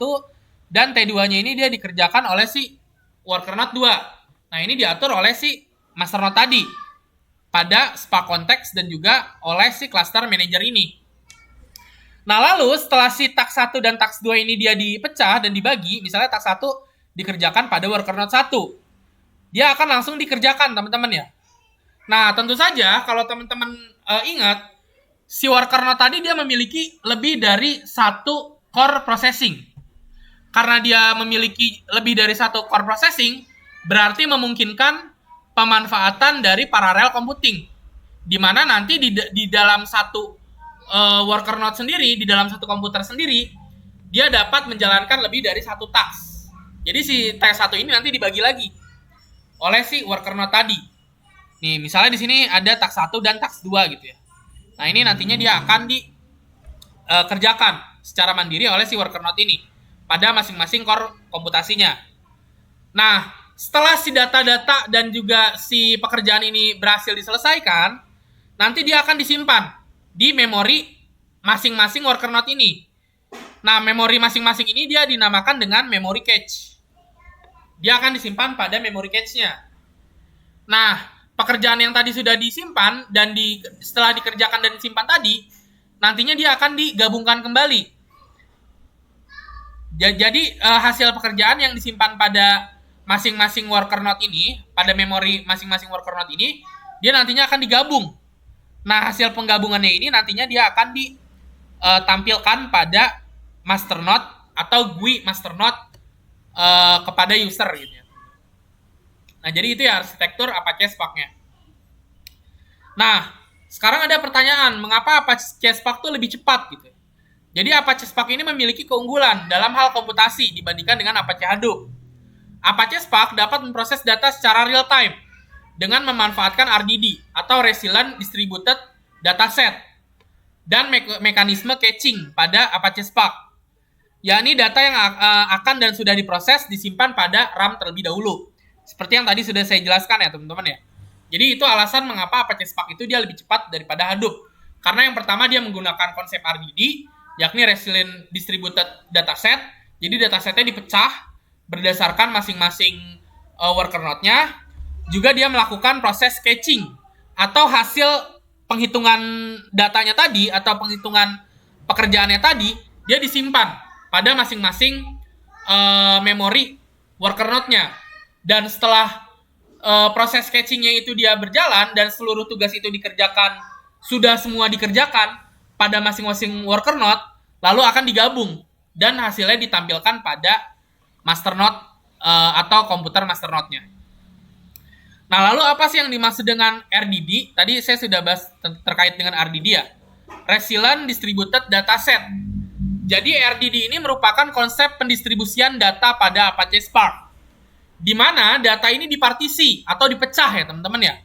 dan T2-nya ini dia dikerjakan oleh si worker node 2. Nah, ini diatur oleh si master node tadi pada Spark Context dan juga oleh si cluster manager ini. Nah, lalu setelah si task 1 dan task 2 ini dia dipecah dan dibagi, misalnya task 1 dikerjakan pada worker node 1. Dia akan langsung dikerjakan, teman-teman ya. Nah, tentu saja kalau teman-teman ingat, si worker node tadi dia memiliki lebih dari satu core processing. Karena dia memiliki lebih dari satu core processing, berarti memungkinkan pemanfaatan dari parallel computing. Di mana nanti di dalam satu worker node sendiri, di dalam satu komputer sendiri, dia dapat menjalankan lebih dari satu task. Jadi si task 1 ini nanti dibagi lagi oleh si worker node tadi. Nih, misalnya di sini ada task 1 dan task 2 gitu ya. Nah, ini nantinya dia akan dikerjakan secara mandiri oleh si worker node ini pada masing-masing core komputasinya. Nah, setelah si data-data dan juga si pekerjaan ini berhasil diselesaikan, nanti dia akan disimpan di memori masing-masing worker node ini. Nah, memori masing-masing ini dia dinamakan dengan memory cache. Dia akan disimpan pada memory cache-nya. Nah, pekerjaan yang tadi sudah disimpan dan setelah dikerjakan dan disimpan tadi, nantinya dia akan digabungkan kembali. Jadi hasil pekerjaan yang disimpan pada masing-masing worker node ini, pada memori masing-masing worker node ini, dia nantinya akan digabung. Nah, hasil penggabungannya ini nantinya dia akan ditampilkan pada master node atau GUI master node kepada user gitu. Nah, jadi itu ya arsitektur Apache Spark-nya. Nah, sekarang ada pertanyaan, mengapa Apache Spark itu lebih cepat gitu? Jadi Apache Spark ini memiliki keunggulan dalam hal komputasi dibandingkan dengan Apache Hadoop. Apache Spark dapat memproses data secara real time dengan memanfaatkan RDD atau Resilient Distributed Dataset dan mekanisme caching pada Apache Spark, yakni data yang akan dan sudah diproses disimpan pada RAM terlebih dahulu. Seperti yang tadi sudah saya jelaskan ya teman-teman ya. Jadi itu alasan mengapa Apache Spark itu dia lebih cepat daripada Hadoop. Karena yang pertama dia menggunakan konsep RDD, yakni Resilient Distributed Dataset. Jadi datasetnya dipecah berdasarkan masing-masing worker node-nya. Juga dia melakukan proses caching atau hasil penghitungan datanya tadi atau penghitungan pekerjaannya tadi, dia disimpan pada masing-masing memori worker node-nya. Dan setelah proses caching-nya itu dia berjalan dan seluruh tugas itu sudah semua dikerjakan pada masing-masing worker node, lalu akan digabung dan hasilnya ditampilkan pada master node atau komputer master node-nya. Nah, lalu apa sih yang dimaksud dengan RDD? Tadi saya sudah bahas terkait dengan RDD ya. Resilient Distributed Dataset. Jadi RDD ini merupakan konsep pendistribusian data pada Apache Spark, di mana data ini dipartisi atau dipecah ya teman-teman ya,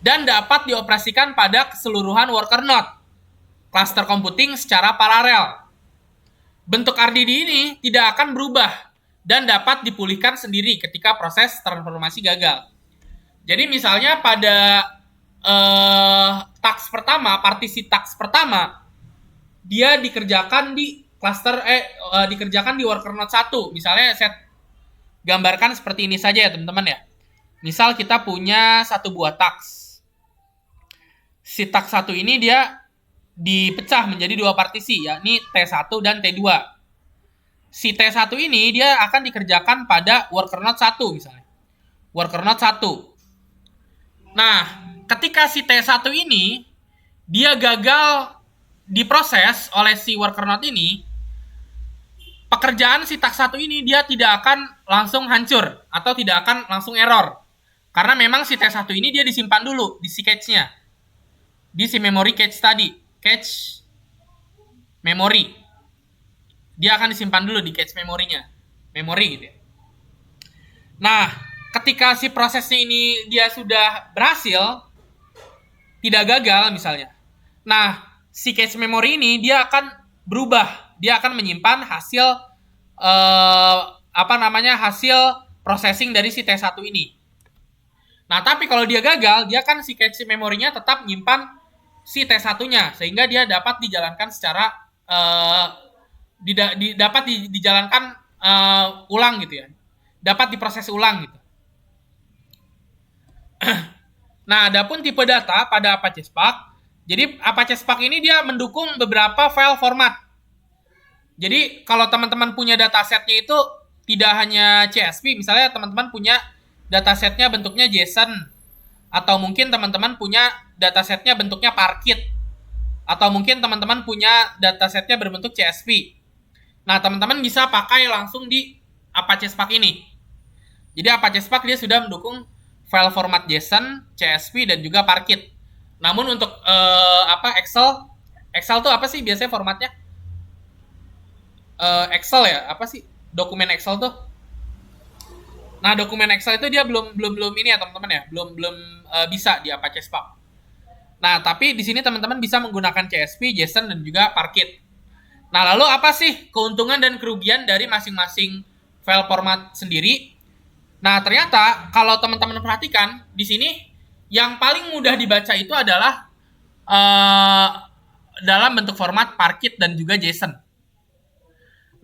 dan dapat dioperasikan pada keseluruhan worker node, cluster computing secara paralel. Bentuk RDD ini tidak akan berubah dan dapat dipulihkan sendiri ketika proses transformasi gagal. Jadi misalnya pada partisi task pertama, dia dikerjakan di dikerjakan di worker node 1. Misalnya saya gambarkan seperti ini saja ya teman-teman ya. Misal kita punya satu buah task. Si task 1 ini dia dipecah menjadi dua partisi, yakni T1 dan T2. Si T1 ini dia akan dikerjakan pada worker node 1 misalnya. Worker node 1. Nah, ketika si T1 ini dia gagal diproses oleh si worker node ini, pekerjaan si task 1 ini dia tidak akan langsung hancur atau tidak akan langsung error. Karena memang si T1 ini dia disimpan dulu di si cache-nya. Di si memory cache tadi. Cache memory. Dia akan disimpan dulu di cache memorinya. Memory gitu ya. Nah, ketika si prosesnya ini dia sudah berhasil, tidak gagal misalnya. Nah, si cache memory ini dia akan berubah. Dia akan menyimpan hasil hasil processing dari si T1 ini. Nah, tapi kalau dia gagal, dia kan si cache memorinya tetap menyimpan si T1-nya sehingga dia dapat dijalankan secara dijalankan ulang gitu ya. Dapat diproses ulang gitu. Nah, adapun tipe data pada Apache Spark, jadi Apache Spark ini dia mendukung beberapa file format. Jadi kalau teman-teman punya datasetnya itu tidak hanya CSV, misalnya teman-teman punya datasetnya bentuknya JSON, atau mungkin teman-teman punya datasetnya bentuknya Parquet, atau mungkin teman-teman punya datasetnya berbentuk CSV. Nah, teman-teman bisa pakai langsung di Apache Spark ini. Jadi Apache Spark dia sudah mendukung file format JSON, CSV, dan juga Parquet. Namun untuk Excel tuh apa sih biasanya formatnya? Excel ya, apa sih dokumen Excel tuh? Nah, dokumen Excel itu dia belum ini ya teman-teman ya, belum bisa di Apache Spark. Nah, tapi di sini teman-teman bisa menggunakan CSV, JSON, dan juga Parquet. Nah, lalu apa sih keuntungan dan kerugian dari masing-masing file format sendiri? Nah, ternyata kalau teman-teman perhatikan di sini yang paling mudah dibaca itu adalah dalam bentuk format Parquet dan juga JSON.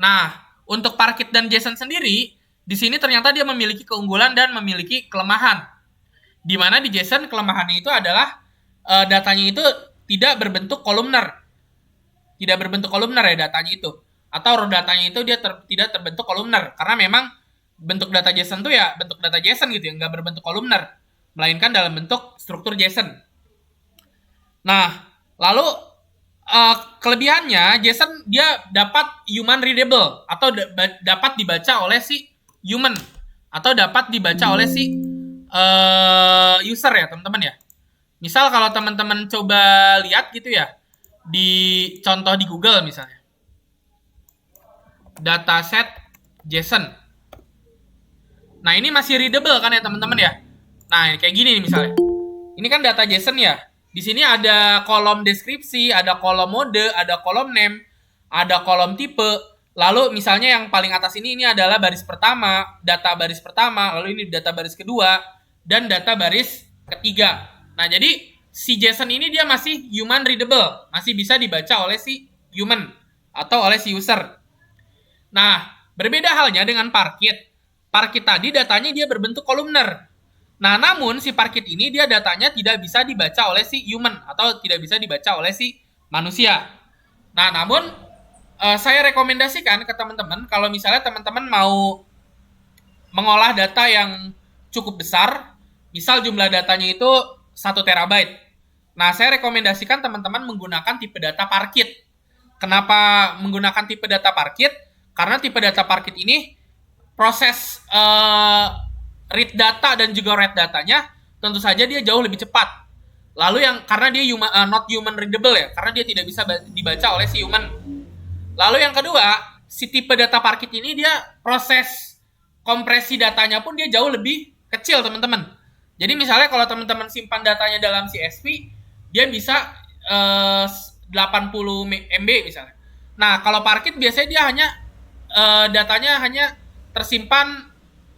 Nah, untuk Parquet dan JSON sendiri, di sini ternyata dia memiliki keunggulan dan memiliki kelemahan. Di mana di JSON kelemahannya itu adalah datanya itu tidak berbentuk kolumner. Tidak berbentuk kolumner ya datanya itu. Atau raw datanya itu dia tidak terbentuk kolumner. Karena memang bentuk data JSON itu ya bentuk data JSON gitu ya, nggak berbentuk kolumner. Melainkan dalam bentuk struktur JSON. Nah, lalu kelebihannya JSON dia dapat human readable atau dapat dibaca oleh si human atau dapat dibaca oleh si user ya teman-teman ya. Misal kalau teman-teman coba lihat gitu ya di contoh di Google misalnya dataset JSON. Nah ini masih readable kan ya teman-teman ya. Nah kayak gini nih misalnya. Ini kan data JSON ya. Di sini ada kolom deskripsi, ada kolom mode, ada kolom name, ada kolom tipe. Lalu misalnya yang paling atas ini adalah baris pertama, data baris pertama, lalu ini data baris kedua, dan data baris ketiga. Nah jadi si JSON ini dia masih human readable, masih bisa dibaca oleh si human atau oleh si user. Nah berbeda halnya dengan Parquet. Parquet tadi datanya dia berbentuk kolumner. Nah, namun si Parquet ini dia datanya tidak bisa dibaca oleh si human atau tidak bisa dibaca oleh si manusia. Nah, namun saya rekomendasikan ke teman-teman kalau misalnya teman-teman mau mengolah data yang cukup besar, misal jumlah datanya itu 1 terabyte. Nah, saya rekomendasikan teman-teman menggunakan tipe data Parquet. Kenapa menggunakan tipe data Parquet? Karena tipe data Parquet ini proses read data dan juga write datanya tentu saja dia jauh lebih cepat. Lalu yang karena dia not human readable ya, karena dia tidak bisa dibaca oleh si human. Lalu yang kedua, si tipe data Parquet ini dia proses kompresi datanya pun dia jauh lebih kecil teman-teman. Jadi misalnya kalau teman-teman simpan datanya dalam CSV, dia bisa 80 MB misalnya. Nah kalau Parquet biasanya dia hanya datanya hanya tersimpan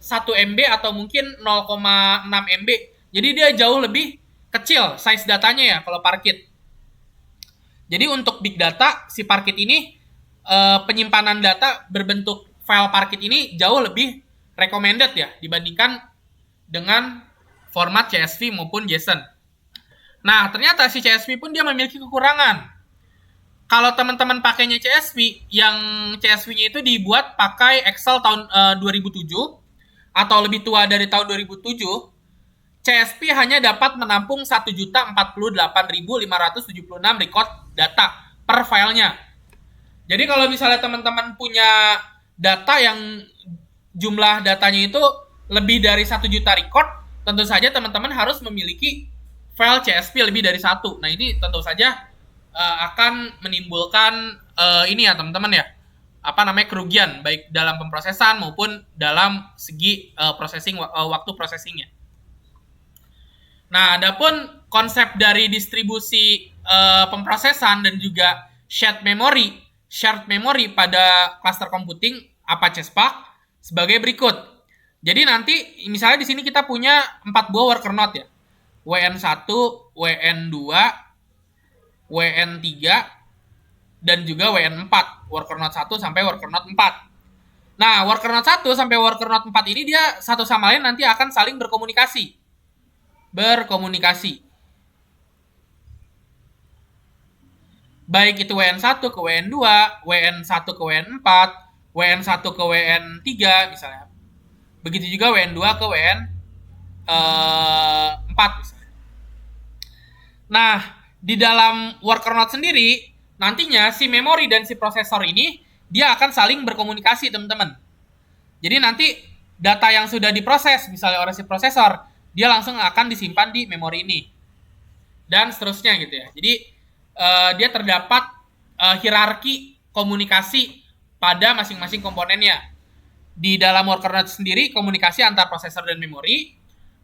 1 MB atau mungkin 0,6 MB. Jadi dia jauh lebih kecil size datanya ya kalau Parquet. Jadi untuk big data si Parquet ini penyimpanan data berbentuk file Parquet ini jauh lebih recommended ya dibandingkan dengan format CSV maupun JSON. Nah, ternyata si CSV pun dia memiliki kekurangan. Kalau teman-teman pakainya CSV, yang CSV-nya itu dibuat pakai Excel tahun 2007 atau lebih tua dari tahun 2007, CSV hanya dapat menampung 1.048.576 record data per filenya. Jadi kalau misalnya teman-teman punya data yang jumlah datanya itu lebih dari 1 juta record, tentu saja teman-teman harus memiliki file CSV lebih dari 1. Nah ini tentu saja akan menimbulkan ini ya teman-teman ya, kerugian baik dalam pemrosesan maupun dalam segi waktu processingnya. Nah, adapun konsep dari distribusi pemrosesan dan juga shared memory pada cluster computing Apache Spark sebagai berikut. Jadi nanti misalnya di sini kita punya 4 buah worker node ya. WN1, WN2, WN3 dan juga WN4, worker node 1 sampai worker node 4. Nah, worker node 1 sampai worker node 4 ini dia satu sama lain nanti akan saling berkomunikasi. Baik itu WN1 ke WN2, WN1 ke WN4, WN1 ke WN3 misalnya. Begitu juga WN2 ke WN4 misalnya. Nah, di dalam worker node sendiri nantinya si memori dan si prosesor ini dia akan saling berkomunikasi teman-teman. Jadi nanti data yang sudah diproses misalnya oleh si prosesor dia langsung akan disimpan di memori ini dan seterusnya gitu ya. Jadi dia terdapat hierarki komunikasi pada masing-masing komponennya. Di dalam worker node sendiri komunikasi antar prosesor dan memori.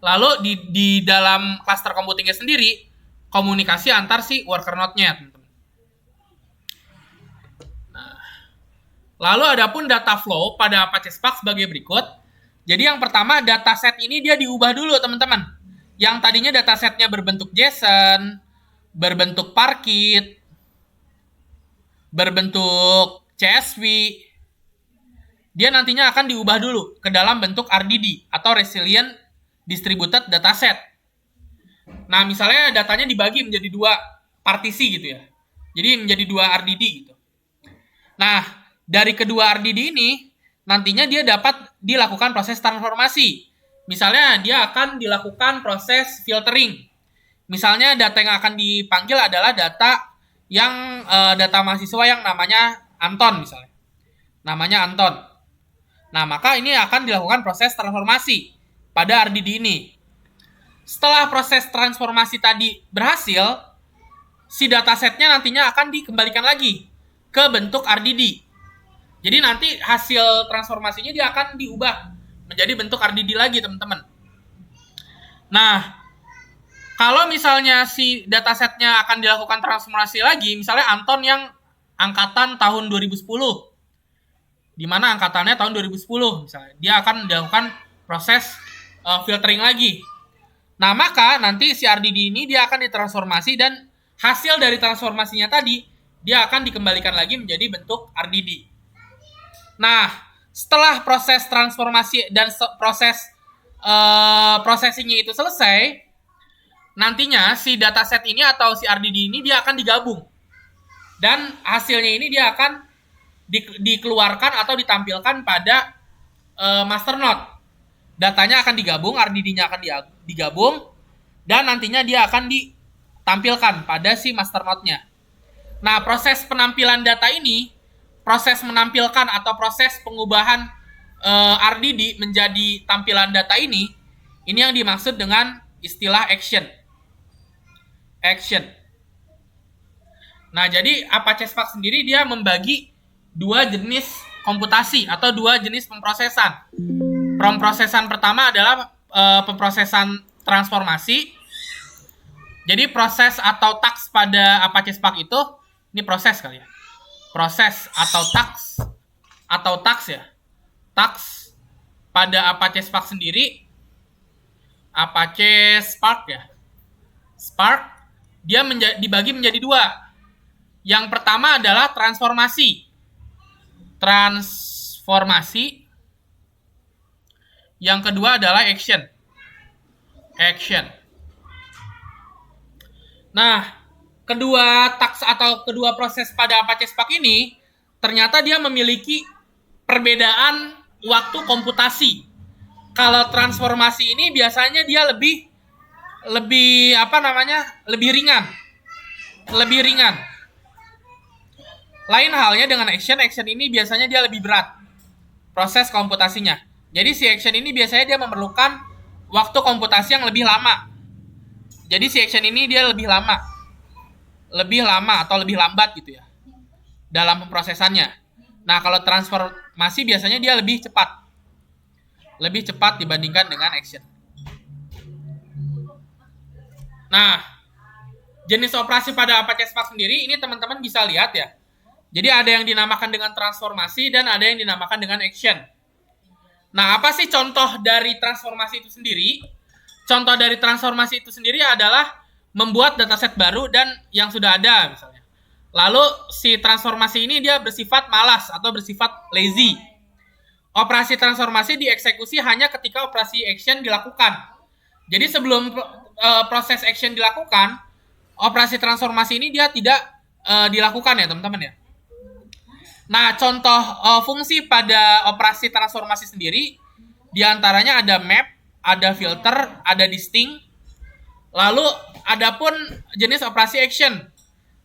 Lalu di dalam cluster computingnya sendiri komunikasi antar si worker node-nya, teman-teman. Nah, lalu adapun data flow pada Apache Spark sebagai berikut. Jadi yang pertama dataset ini dia diubah dulu, teman-teman. Yang tadinya datasetnya berbentuk JSON, berbentuk Parquet, berbentuk CSV, dia nantinya akan diubah dulu ke dalam bentuk RDD atau Resilient Distributed Dataset. Nah, misalnya datanya dibagi menjadi 2 partisi gitu ya. Jadi menjadi 2 RDD gitu. Nah, dari kedua RDD ini nantinya dia dapat dilakukan proses transformasi. Misalnya dia akan dilakukan proses filtering. Misalnya data yang akan dipanggil adalah data yang data mahasiswa yang namanya Anton misalnya. Namanya Anton. Nah, maka ini akan dilakukan proses transformasi pada RDD ini. Setelah proses transformasi tadi berhasil, si datasetnya nantinya akan dikembalikan lagi ke bentuk RDD. Jadi nanti hasil transformasinya dia akan diubah menjadi bentuk RDD lagi, teman-teman. Nah, kalau misalnya si datasetnya akan dilakukan transformasi lagi, misalnya Anton yang angkatan tahun 2010, di mana angkatannya tahun 2010 misalnya, dia akan dilakukan proses filtering lagi. Nah, maka nanti si RDD ini dia akan ditransformasi dan hasil dari transformasinya tadi dia akan dikembalikan lagi menjadi bentuk RDD. Nah, setelah proses transformasi dan proses processingnya itu selesai, nantinya si dataset ini atau si RDD ini dia akan digabung. Dan hasilnya ini dia akan dikeluarkan atau ditampilkan pada master node. Datanya akan digabung, RDD-nya akan digabung, dan nantinya dia akan ditampilkan pada si master node-nya. Nah, proses penampilan data ini, proses menampilkan atau proses pengubahan RDD menjadi tampilan data ini yang dimaksud dengan istilah action. Action. Nah, jadi Apache Spark sendiri dia membagi 2 jenis komputasi atau 2 jenis pemrosesan. Pemrosesan pertama adalah pemrosesan transformasi. Jadi proses atau task pada Apache Spark itu, ini proses kali ya. Proses atau task ya. Task pada Apache Spark sendiri, Apache Spark ya. Spark dia dibagi menjadi 2. Yang pertama adalah transformasi. Yang kedua adalah action. Nah, kedua task atau kedua proses pada Apache Spark ini ternyata dia memiliki perbedaan waktu komputasi. Kalau transformasi ini biasanya dia lebih ringan. Lain halnya dengan action ini biasanya dia lebih berat proses komputasinya. Jadi si action ini biasanya dia memerlukan waktu komputasi yang lebih lama. Jadi si action ini dia lebih lama atau lebih lambat gitu ya dalam pemrosesannya. Nah, kalau transformasi biasanya dia lebih cepat dibandingkan dengan action. Nah, jenis operasi pada Apache Spark sendiri ini teman-teman bisa lihat ya. Jadi ada yang dinamakan dengan transformasi dan ada yang dinamakan dengan action. Nah, apa sih contoh dari transformasi itu sendiri? Contoh dari transformasi itu sendiri adalah membuat dataset baru dan yang sudah ada misalnya. Lalu si transformasi ini dia bersifat malas atau bersifat lazy. Operasi transformasi dieksekusi hanya ketika operasi action dilakukan. Jadi sebelum proses action dilakukan, operasi transformasi ini dia tidak dilakukan ya teman-teman ya. Nah, contoh fungsi pada operasi transformasi sendiri, diantaranya ada map, ada filter, ada distinct. Lalu, adapun jenis operasi action.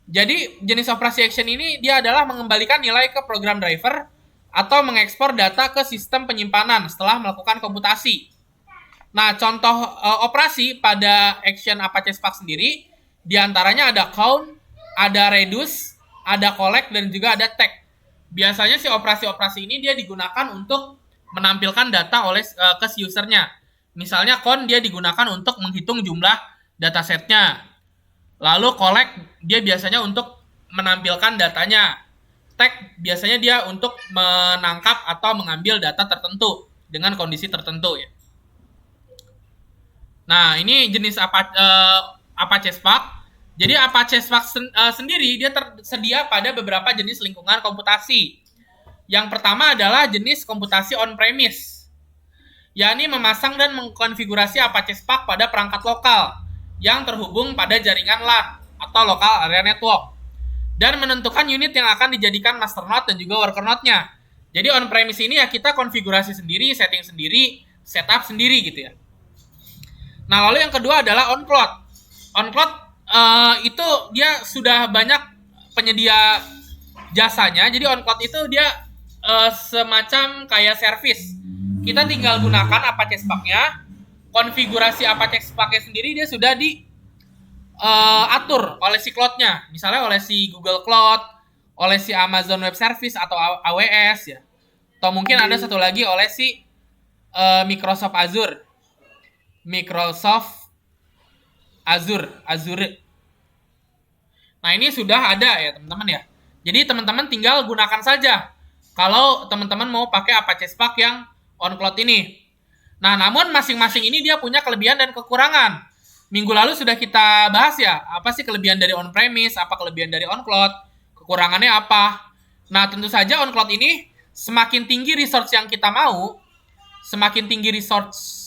Jadi, jenis operasi action ini dia adalah mengembalikan nilai ke program driver atau mengekspor data ke sistem penyimpanan setelah melakukan komputasi. Nah, contoh operasi pada action Apache Spark sendiri, diantaranya ada count, ada reduce, ada collect, dan juga ada tag. Biasanya si operasi-operasi ini dia digunakan untuk menampilkan data ke si usernya. Misalnya count dia digunakan untuk menghitung jumlah datasetnya. Lalu collect dia biasanya untuk menampilkan datanya. Tag biasanya dia untuk menangkap atau mengambil data tertentu dengan kondisi tertentu ya. Nah, ini jenis Apache Spark. Jadi Apache Spark sendiri dia tersedia pada beberapa jenis lingkungan komputasi. Yang pertama adalah jenis komputasi on-premise, yakni memasang dan mengkonfigurasi Apache Spark pada perangkat lokal yang terhubung pada jaringan LAN atau Local Area Network, dan menentukan unit yang akan dijadikan master node dan juga worker node-nya. Jadi on-premise ini ya kita konfigurasi sendiri, setting sendiri, setup sendiri gitu ya. Nah, lalu yang kedua adalah on-cloud. On-cloud itu dia sudah banyak penyedia jasanya. Jadi on-cloud itu dia semacam kayak service. Kita tinggal gunakan Apache Spark-nya, konfigurasi Apache Spark-nya sendiri dia sudah diatur oleh si cloud-nya. Misalnya oleh si Google Cloud, oleh si Amazon Web Service atau AWS ya. Atau mungkin ada satu lagi oleh si Microsoft Azure. Azure. Nah, ini sudah ada ya, teman-teman ya. Jadi teman-teman tinggal gunakan saja kalau teman-teman mau pakai Apache Spark yang on cloud ini. Nah, namun masing-masing ini dia punya kelebihan dan kekurangan. Minggu lalu sudah kita bahas ya, apa sih kelebihan dari on-premise, apa kelebihan dari on-cloud, kekurangannya apa. Nah, tentu saja on-cloud ini semakin tinggi resource yang kita mau, semakin tinggi resource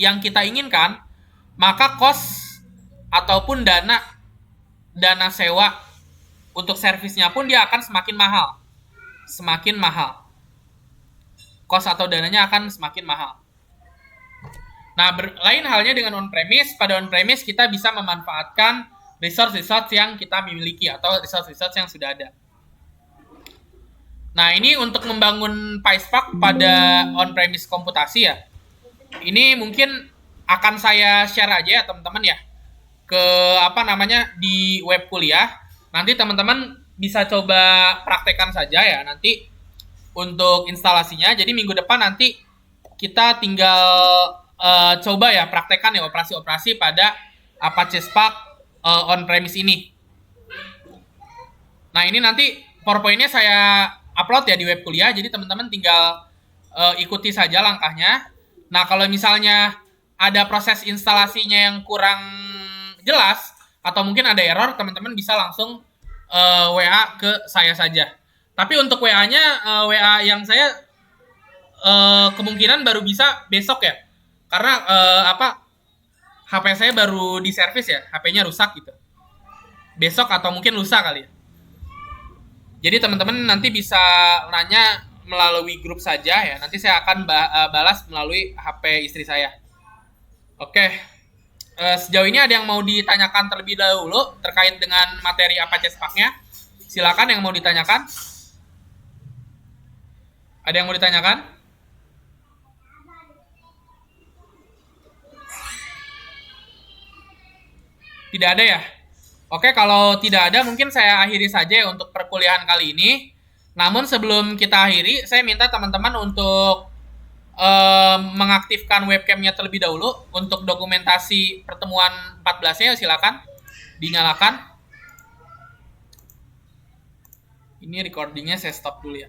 yang kita inginkan, maka cost ataupun dana sewa untuk servisnya pun dia akan semakin mahal. Semakin mahal. Cost atau dananya akan semakin mahal. Nah, lain halnya dengan on-premise. Pada on-premise kita bisa memanfaatkan resource-resource yang kita miliki atau resource-resource yang sudah ada. Nah, ini untuk membangun PySpark pada on-premise komputasi ya. Ini mungkin akan saya share aja ya teman-teman ya ke di web kuliah. Nanti teman-teman bisa coba praktekkan saja ya nanti untuk instalasinya. Jadi minggu depan nanti kita tinggal coba ya praktekkan ya operasi-operasi pada Apache Spark on-premise ini. Nah, ini nanti PowerPoint-nya saya upload ya di web kuliah, jadi teman-teman tinggal ikuti saja langkahnya. Nah, kalau misalnya ada proses instalasinya yang kurang jelas atau mungkin ada error, teman-teman bisa langsung WA ke saya saja. Tapi untuk WA-nya, WA yang saya kemungkinan baru bisa besok ya. Karena HP saya baru diservis ya, HP-nya rusak gitu. Besok atau mungkin lusa kali ya. Jadi teman-teman nanti bisa nanya melalui grup saja ya. Nanti saya akan balas melalui HP istri saya. Oke. Sejauh ini ada yang mau ditanyakan terlebih dahulu terkait dengan materi Apache Spark-nya? Silakan yang mau ditanyakan. Ada yang mau ditanyakan? Tidak ada ya? Oke, kalau tidak ada mungkin saya akhiri saja ya untuk perkuliahan kali ini. Namun sebelum kita akhiri, saya minta teman-teman untuk mengaktifkan webcamnya terlebih dahulu. Untuk dokumentasi pertemuan 14-nya silakan dinyalakan. Ini recordingnya saya stop dulu ya.